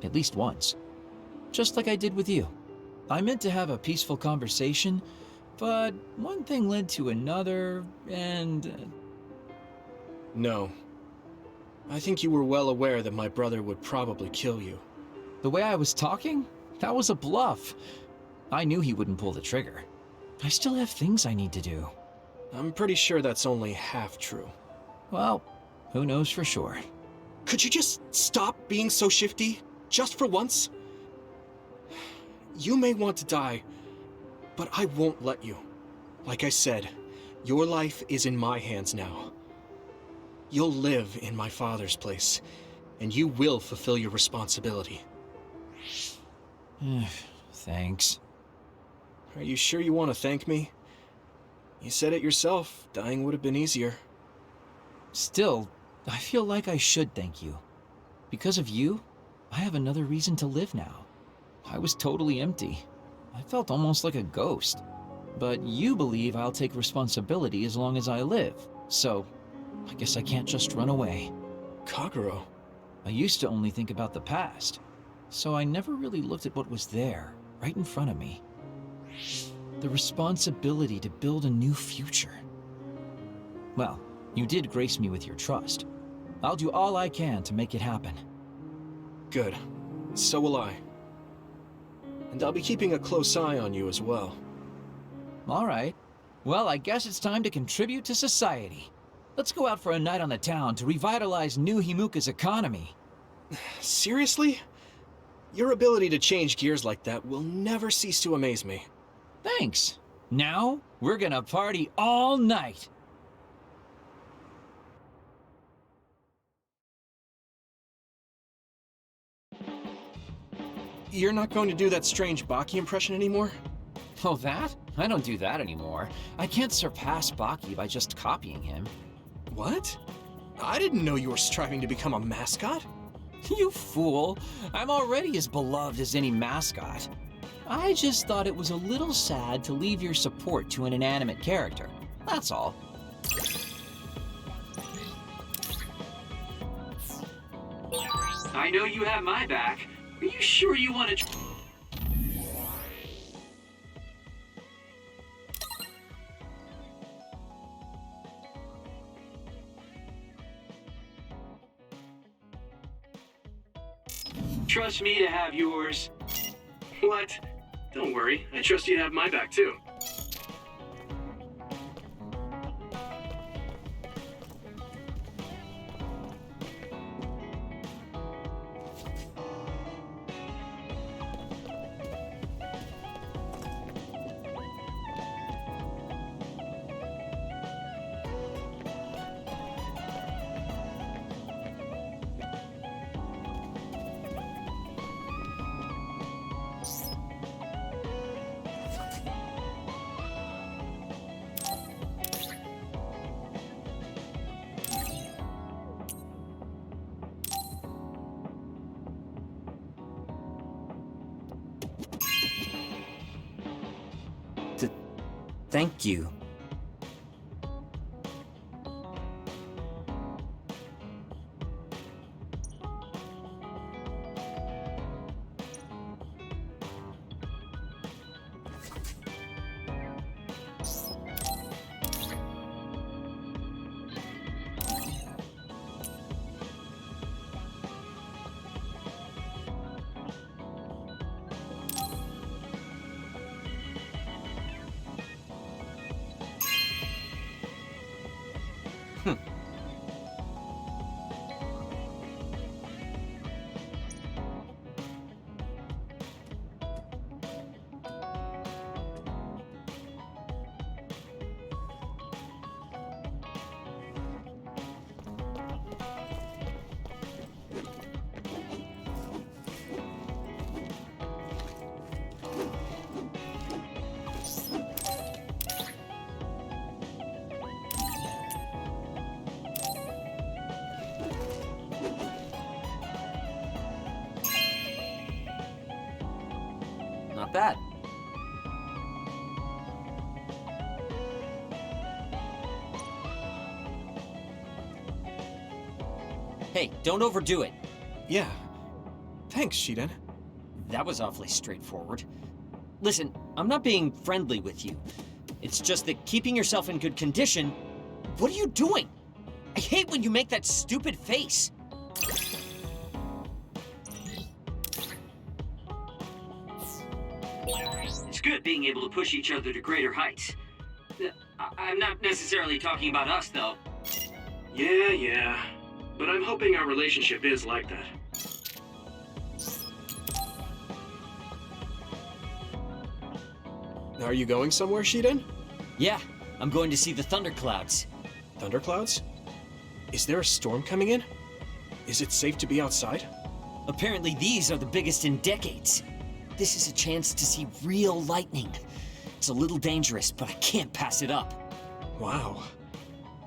At least once. Just like I did with you. I meant to have a peaceful conversation, but one thing led to another, and... No. I think you were well aware that my brother would probably kill you. The way I was talking? That was a bluff. I knew he wouldn't pull the trigger. I still have things I need to do. I'm pretty sure that's only half true. Well, who knows for sure. Could you just stop being so shifty? Just for once? You may want to die, but I won't let you. Like I said, your life is in my hands now. You'll live in my father's place, and you will fulfill your responsibility. Thanks. Are you sure you want to thank me? You said it yourself, dying would have been easier. Still, I feel like I should thank you. Because of you, I have another reason to live now. I was totally empty. I felt almost like a ghost. But you believe I'll take responsibility as long as I live, so I guess I can't just run away. Kagero. I used to only think about the past, so I never really looked at what was there, right in front of me. The responsibility to build a new future. Well, you did grace me with your trust. I'll do all I can to make it happen. Good. So will I. And I'll be keeping a close eye on you as well. All right. Well, I guess it's time to contribute to society. Let's go out for a night on the town to revitalize New Himuka's economy. Seriously? Your ability to change gears like that will never cease to amaze me. Thanks. Now, we're gonna party all night. You're not going to do that strange Baki impression anymore? Oh, that? I don't do that anymore. I can't surpass Baki by just copying him. What? I didn't know you were striving to become a mascot. You fool. I'm already as beloved as any mascot. I just thought it was a little sad to leave your support to an inanimate character. That's all. I know you have my back. Are you sure you want to... Trust me to have yours. What? Don't worry, I trust you to have my back too. Thank you. Not bad. Hey, don't overdo it. Yeah. Thanks, Shiden. That was awfully straightforward. Listen, I'm not being friendly with you. It's just that keeping yourself in good condition... What are you doing? I hate when you make that stupid face. It's good being able to push each other to greater heights. I'm not necessarily talking about us, though. Yeah. But I'm hoping our relationship is like that. Are you going somewhere, Shiden? Yeah, I'm going to see the thunderclouds. Thunderclouds? Is there a storm coming in? Is it safe to be outside? Apparently these are the biggest in decades. This is a chance to see real lightning. It's a little dangerous, but I can't pass it up. Wow.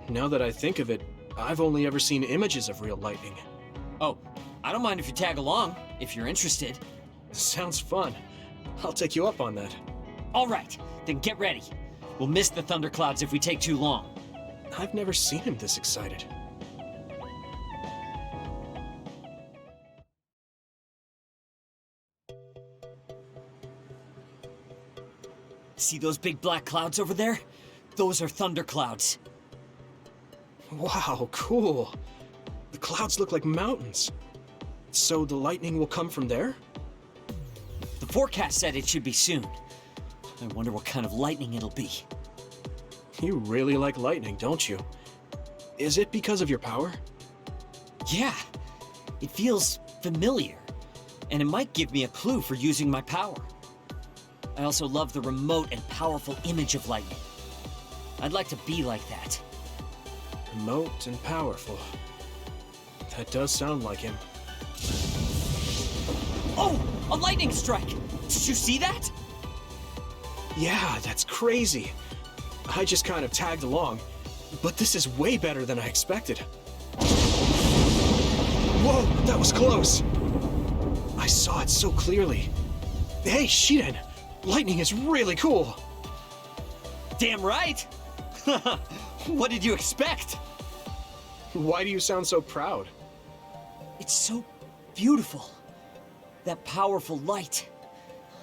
Now that I think of it, I've only ever seen images of real lightning. Oh, I don't mind if you tag along, if you're interested. Sounds fun. I'll take you up on that. All right, then get ready. We'll miss the thunderclouds if we take too long. I've never seen him this excited. See those big black clouds over there? Those are thunderclouds. Wow, cool. The clouds look like mountains. So the lightning will come from there? The forecast said it should be soon. I wonder what kind of lightning it'll be. You really like lightning, don't you? Is it because of your power? Yeah. It feels familiar, and it might give me a clue for using my power. I also love the remote and powerful image of lightning. I'd like to be like that. Remote and powerful. That does sound like him. Oh! A lightning strike! Did you see that? Yeah, that's crazy. I just kind of tagged along, but this is way better than I expected. Whoa, that was close! I saw it so clearly. Hey, Shiden! Lightning is really cool! Damn right! What did you expect? Why do you sound so proud? It's so beautiful. That powerful light.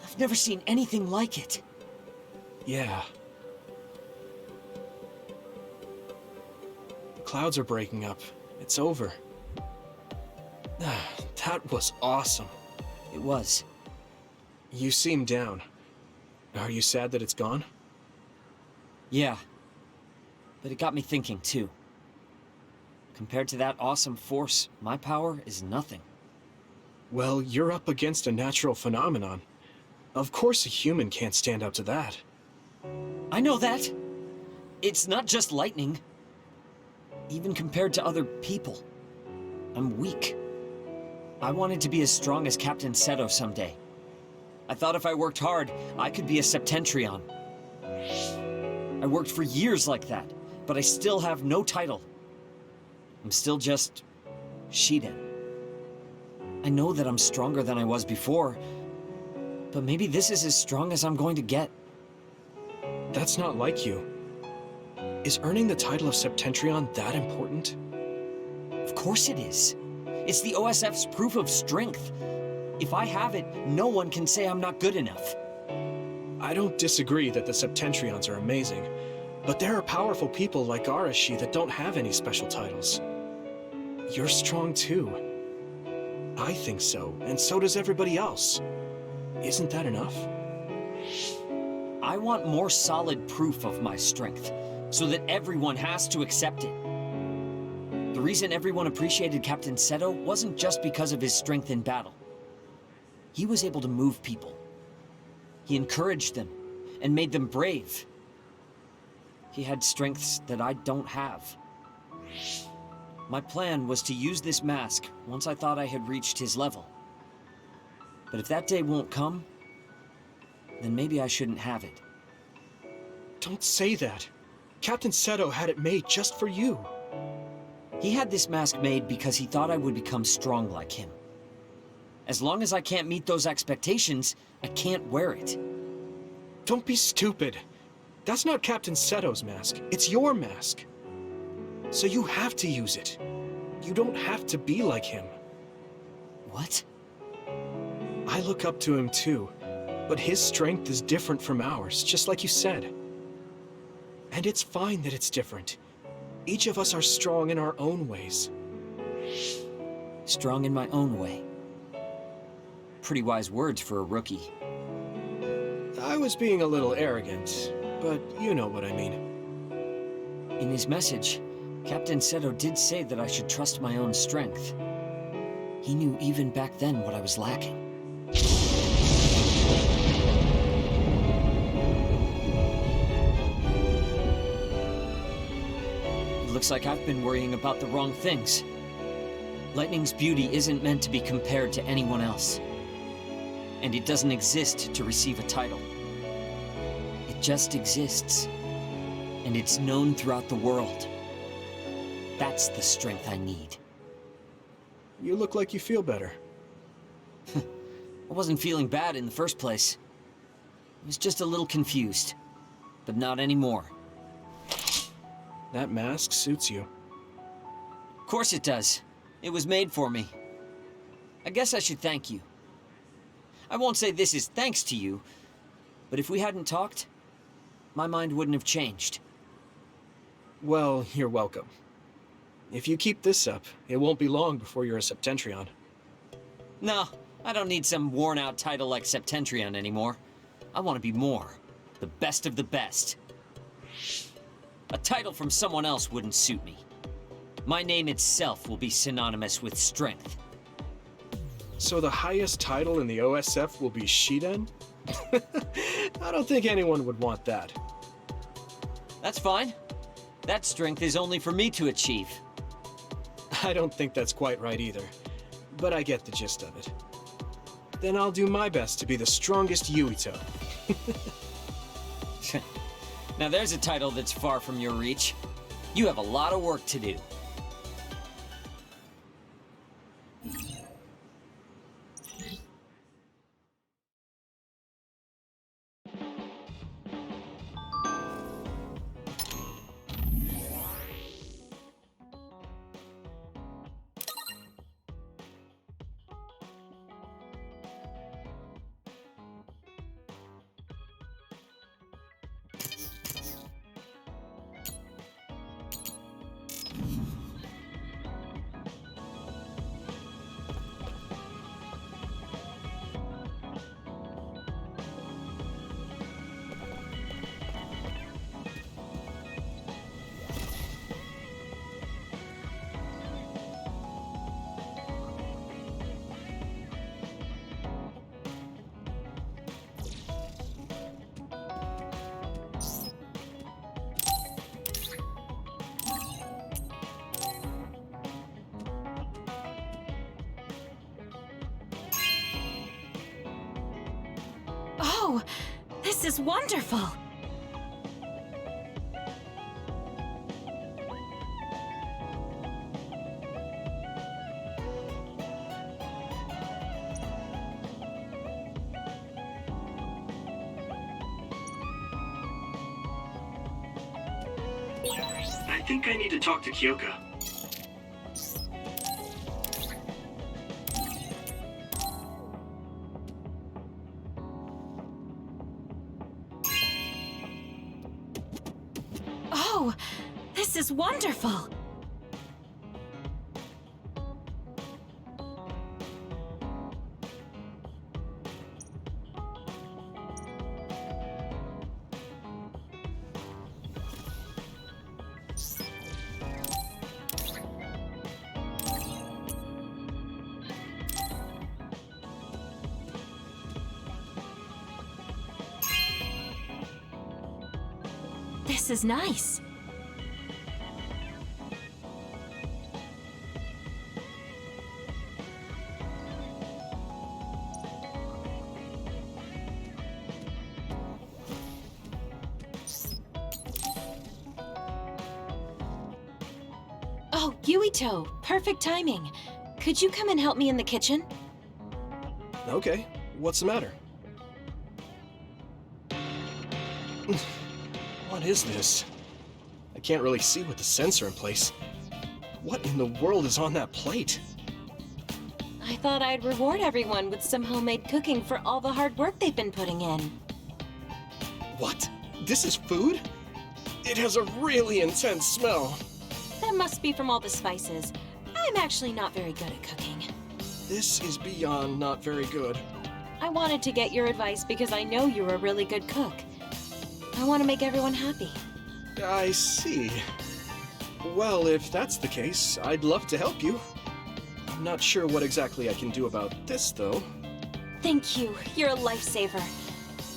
I've never seen anything like it. Yeah. The clouds are breaking up. It's over. That was awesome. It was. You seem down. Are you sad that it's gone? Yeah. But it got me thinking, too. Compared to that awesome force, my power is nothing. Well, you're up against a natural phenomenon. Of course a human can't stand up to that. I know that. It's not just lightning. Even compared to other people, I'm weak. I wanted to be as strong as Captain Seto someday. I thought if I worked hard, I could be a Septentrion. I worked for years like that, but I still have no title. I'm still just Shiden. I know that I'm stronger than I was before, but maybe this is as strong as I'm going to get. That's not like you. Is earning the title of Septentrion that important? Of course it is. It's the OSF's proof of strength. If I have it, no one can say I'm not good enough. I don't disagree that the Septentrions are amazing, but there are powerful people like Arashi that don't have any special titles. You're strong too. I think so, and so does everybody else. Isn't that enough? I want more solid proof of my strength, so that everyone has to accept it. The reason everyone appreciated Captain Seto wasn't just because of his strength in battle. He was able to move people. He encouraged them, and made them brave. He had strengths that I don't have. My plan was to use this mask once I thought I had reached his level. But if that day won't come, then maybe I shouldn't have it. Don't say that. Captain Seto had it made just for you. He had this mask made because he thought I would become strong like him. As long as I can't meet those expectations, I can't wear it. Don't be stupid. That's not Captain Seto's mask. It's your mask. So you have to use it. You don't have to be like him. What? I look up to him too, but his strength is different from ours, just like you said. And it's fine that it's different. Each of us are strong in our own ways. Strong in my own way. Pretty wise words for a rookie. I was being a little arrogant, but you know what I mean. In his message, Captain Seto did say that I should trust my own strength. He knew even back then what I was lacking. It looks like I've been worrying about the wrong things. Lightning's beauty isn't meant to be compared to anyone else. And it doesn't exist to receive a title. It just exists. And it's known throughout the world. That's the strength I need. You look like you feel better. I wasn't feeling bad in the first place. I was just a little confused. But not anymore. That mask suits you. Of course it does. It was made for me. I guess I should thank you. I won't say this is thanks to you, but if we hadn't talked, my mind wouldn't have changed. Well, you're welcome. If you keep this up, it won't be long before you're a Septentrion. No, I don't need some worn-out title like Septentrion anymore. I want to be more. The best of the best. A title from someone else wouldn't suit me. My name itself will be synonymous with strength. So the highest title in the OSF will be Shiden? I don't think anyone would want that. That's fine. That strength is only for me to achieve. I don't think that's quite right either, but I get the gist of it. Then I'll do my best to be the strongest Yuito. Now there's a title that's far from your reach. You have a lot of work to do. Oh, this is wonderful! I think I need to talk to Kyoka. Oh, this is wonderful! This is nice. Oh, Yuito, perfect timing. Could you come and help me in the kitchen? Okay, what's the matter? What is this? I can't really see with the sensor in place. What in the world is on that plate? I thought I'd reward everyone with some homemade cooking for all the hard work they've been putting in. What? This is food? It has a really intense smell. That must be from all the spices. I'm actually not very good at cooking. This is beyond not very good. I wanted to get your advice because I know you're a really good cook. I want to make everyone happy. I see. Well, if that's the case, I'd love to help you. I'm not sure what exactly I can do about this, though. Thank you. You're a lifesaver.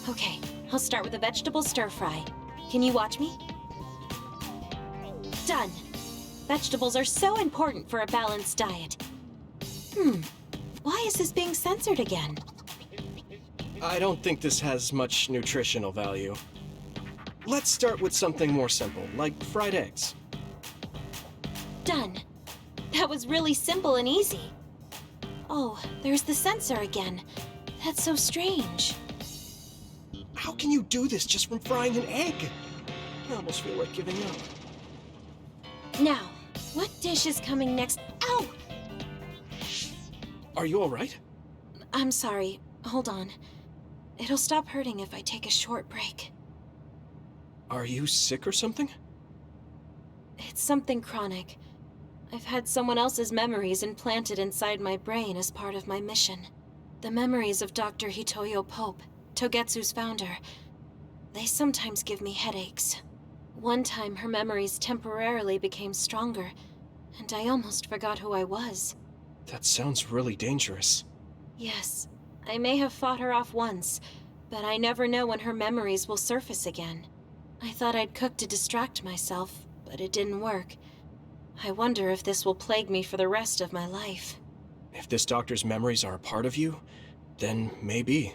Okay, I'll start with a vegetable stir-fry. Can you watch me? Done. Vegetables are so important for a balanced diet. Why is this being censored again? I don't think this has much nutritional value. Let's start with something more simple, like fried eggs. Done. That was really simple and easy. Oh, there's the censor again. That's so strange. How can you do this just from frying an egg? I almost feel like giving up. Now, what dish is coming next? Ow! Are you alright? I'm sorry. Hold on. It'll stop hurting if I take a short break. Are you sick or something? It's something chronic. I've had someone else's memories implanted inside my brain as part of my mission. The memories of Dr. Hitoyo Pope, Togetsu's founder. They sometimes give me headaches. One time her memories temporarily became stronger, and I almost forgot who I was. That sounds really dangerous. Yes, I may have fought her off once, but I never know when her memories will surface again. I thought I'd cook to distract myself, but it didn't work. I wonder if this will plague me for the rest of my life. If this doctor's memories are a part of you, then maybe.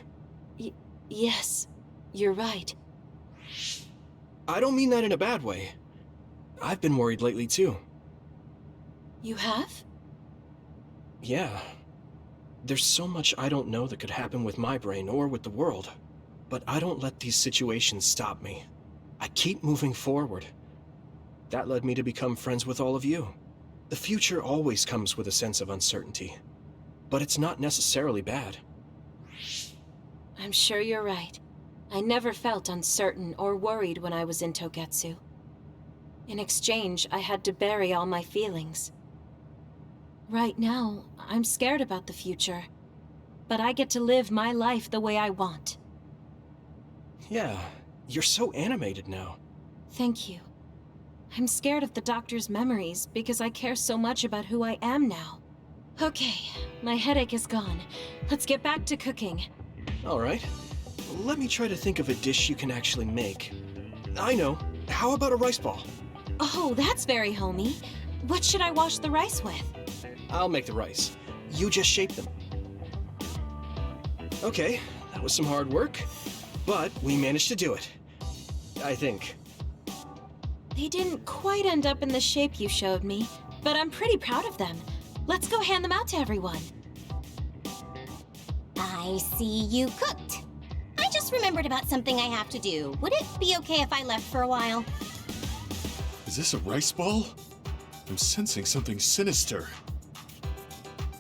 Yes, you're right. I don't mean that in a bad way. I've been worried lately too. You have? Yeah. There's so much I don't know that could happen with my brain or with the world. But I don't let these situations stop me. I keep moving forward. That led me to become friends with all of you. The future always comes with a sense of uncertainty. But it's not necessarily bad. I'm sure you're right. I never felt uncertain or worried when I was in Togetsu. In exchange, I had to bury all my feelings. Right now, I'm scared about the future. But I get to live my life the way I want. Yeah, you're so animated now. Thank you. I'm scared of the doctor's memories because I care so much about who I am now. Okay, my headache is gone. Let's get back to cooking. All right. Let me try to think of a dish you can actually make. I know. How about a rice ball? Oh, that's very homey. What should I wash the rice with? I'll make the rice. You just shape them. Okay, that was some hard work, but we managed to do it. I think. They didn't quite end up in the shape you showed me, but I'm pretty proud of them. Let's go hand them out to everyone. I see you cooked. I just remembered about something I have to do. Would it be okay if I left for a while? Is this a rice ball? I'm sensing something sinister.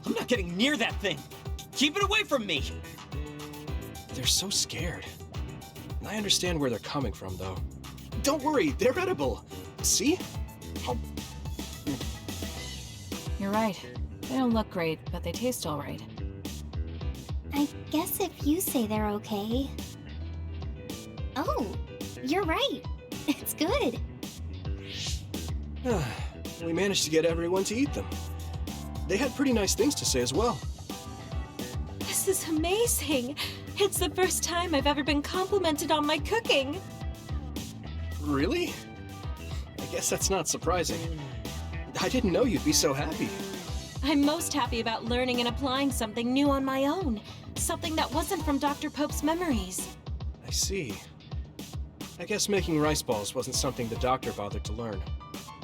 I'm not getting near that thing. Keep it away from me. They're so scared. I understand where they're coming from, though. Don't worry, they're edible. See? You're right. They don't look great, but they taste all right. I guess if you say they're okay. Oh, you're right. It's good. We managed to get everyone to eat them. They had pretty nice things to say as well. This is amazing. It's the first time I've ever been complimented on my cooking. Really? I guess that's not surprising. I didn't know you'd be so happy. I'm most happy about learning and applying something new on my own. Something that wasn't from Dr. Pope's memories. I see. I guess making rice balls wasn't something the doctor bothered to learn.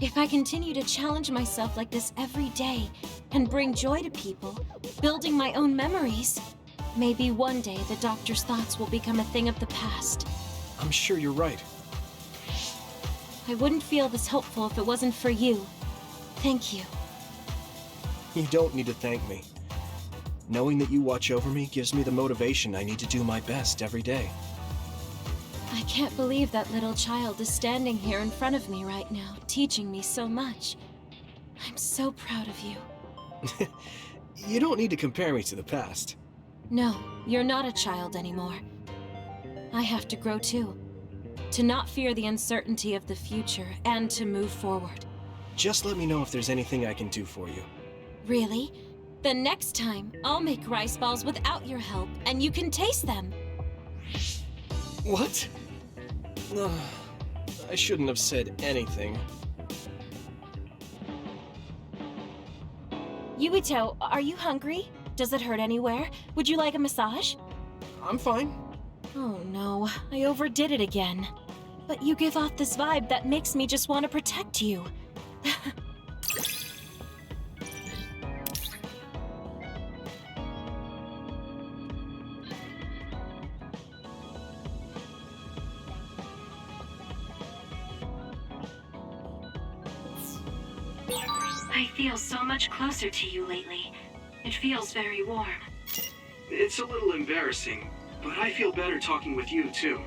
If I continue to challenge myself like this every day and bring joy to people, building my own memories, maybe one day the doctor's thoughts will become a thing of the past. I'm sure you're right. I wouldn't feel this hopeful if it wasn't for you. Thank you. You don't need to thank me. Knowing that you watch over me gives me the motivation I need to do my best every day. I can't believe that little child is standing here in front of me right now, teaching me so much. I'm so proud of you. You don't need to compare me to the past. No, you're not a child anymore. I have to grow too. To not fear the uncertainty of the future and to move forward. Just let me know if there's anything I can do for you. Really? Then next time, I'll make rice balls without your help, and you can taste them. What? I shouldn't have said anything. Yuito, are you hungry? Does it hurt anywhere? Would you like a massage? I'm fine. Oh no, I overdid it again. But you give off this vibe that makes me just want to protect you. I feel so much closer to you lately. It feels very warm. It's a little embarrassing, but I feel better talking with you, too.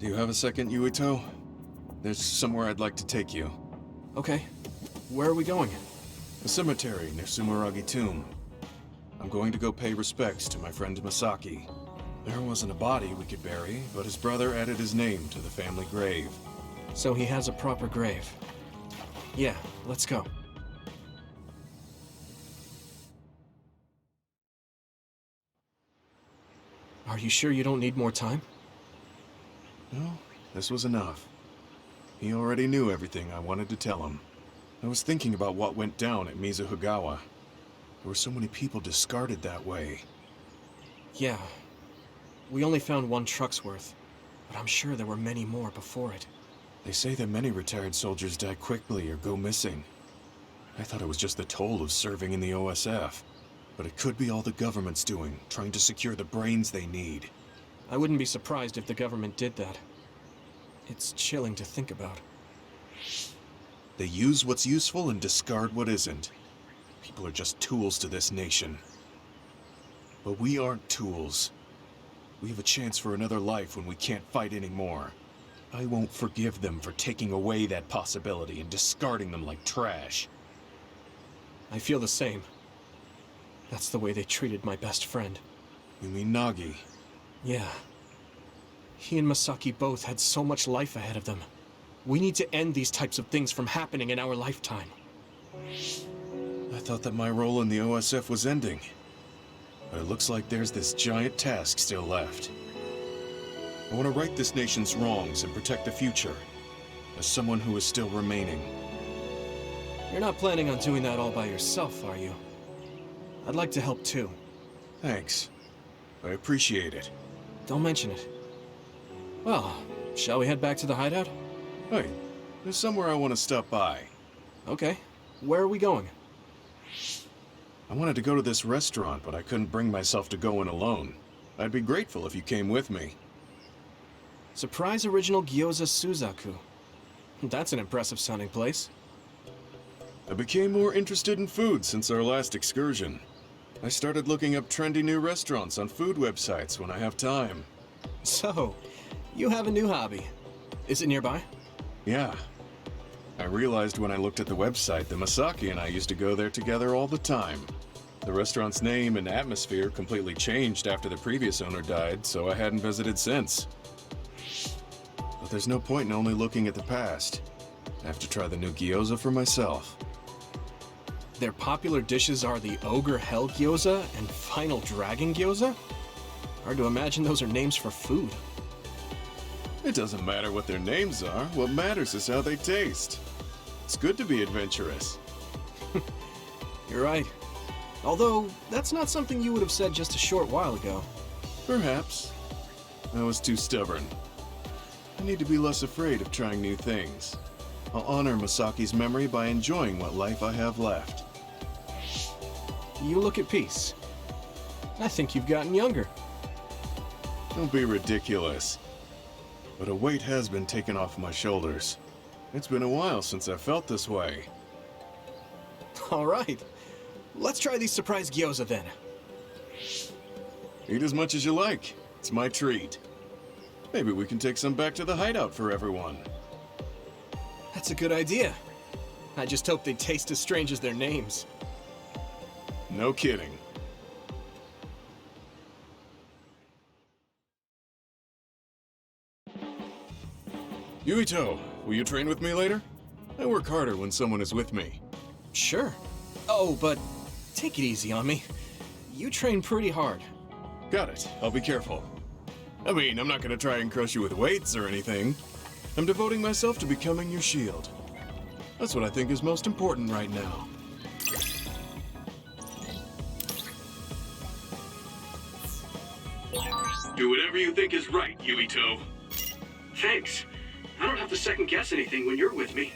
You have a second, Yuito? There's somewhere I'd like to take you. Okay. Where are we going? A cemetery near Sumeragi Tomb. I'm going to go pay respects to my friend Masaki. There wasn't a body we could bury, but his brother added his name to the family grave. So he has a proper grave. Yeah, let's go. Are you sure you don't need more time? No, this was enough. He already knew everything I wanted to tell him. I was thinking about what went down at Mizuhigawa. There were so many people discarded that way. Yeah. We only found one truck's worth, but I'm sure there were many more before it. They say that many retired soldiers die quickly or go missing. I thought it was just the toll of serving in the OSF. But it could be all the government's doing, trying to secure the brains they need. I wouldn't be surprised if the government did that. It's chilling to think about. They use what's useful and discard what isn't. People are just tools to this nation. But we aren't tools. We have a chance for another life when we can't fight anymore. I won't forgive them for taking away that possibility and discarding them like trash. I feel the same. That's the way they treated my best friend. You mean Nagi? Yeah. He and Masaki both had so much life ahead of them. We need to end these types of things from happening in our lifetime. I thought that my role in the OSF was ending. But it looks like there's this giant task still left. I want to right this nation's wrongs and protect the future, as someone who is still remaining. You're not planning on doing that all by yourself, are you? I'd like to help too. Thanks. I appreciate it. Don't mention it. Well, shall we head back to the hideout? Hey, there's somewhere I want to stop by. Okay. Where are we going? I wanted to go to this restaurant, but I couldn't bring myself to go in alone. I'd be grateful if you came with me. Surprise Original Gyoza Suzaku. That's an impressive sounding place. I became more interested in food since our last excursion. I started looking up trendy new restaurants on food websites when I have time. So, you have a new hobby. Is it nearby? Yeah. I realized when I looked at the website that Masaki and I used to go there together all the time. The restaurant's name and atmosphere completely changed after the previous owner died, so I hadn't visited since. But there's no point in only looking at the past. I have to try the new gyoza for myself. Their popular dishes are the Ogre Hell Gyoza and Final Dragon Gyoza? Hard to imagine those are names for food. It doesn't matter what their names are. What matters is how they taste. It's good to be adventurous. You're right. Although, that's not something you would have said just a short while ago. Perhaps. I was too stubborn. I need to be less afraid of trying new things. I'll honor Masaki's memory by enjoying what life I have left. You look at peace. I think you've gotten younger. Don't be ridiculous. But a weight has been taken off my shoulders. It's been a while since I felt this way. All right. Let's try these surprise gyoza then. Eat as much as you like. It's my treat. Maybe we can take some back to the hideout for everyone. That's a good idea. I just hope they taste as strange as their names. No kidding. Yuito, will you train with me later? I work harder when someone is with me. Sure. Oh, but take it easy on me. You train pretty hard. Got it. I'll be careful. I mean, I'm not gonna try and crush you with weights or anything. I'm devoting myself to becoming your shield. That's what I think is most important right now. Do whatever you think is right, Yuito. Thanks. I don't have to second guess anything when you're with me.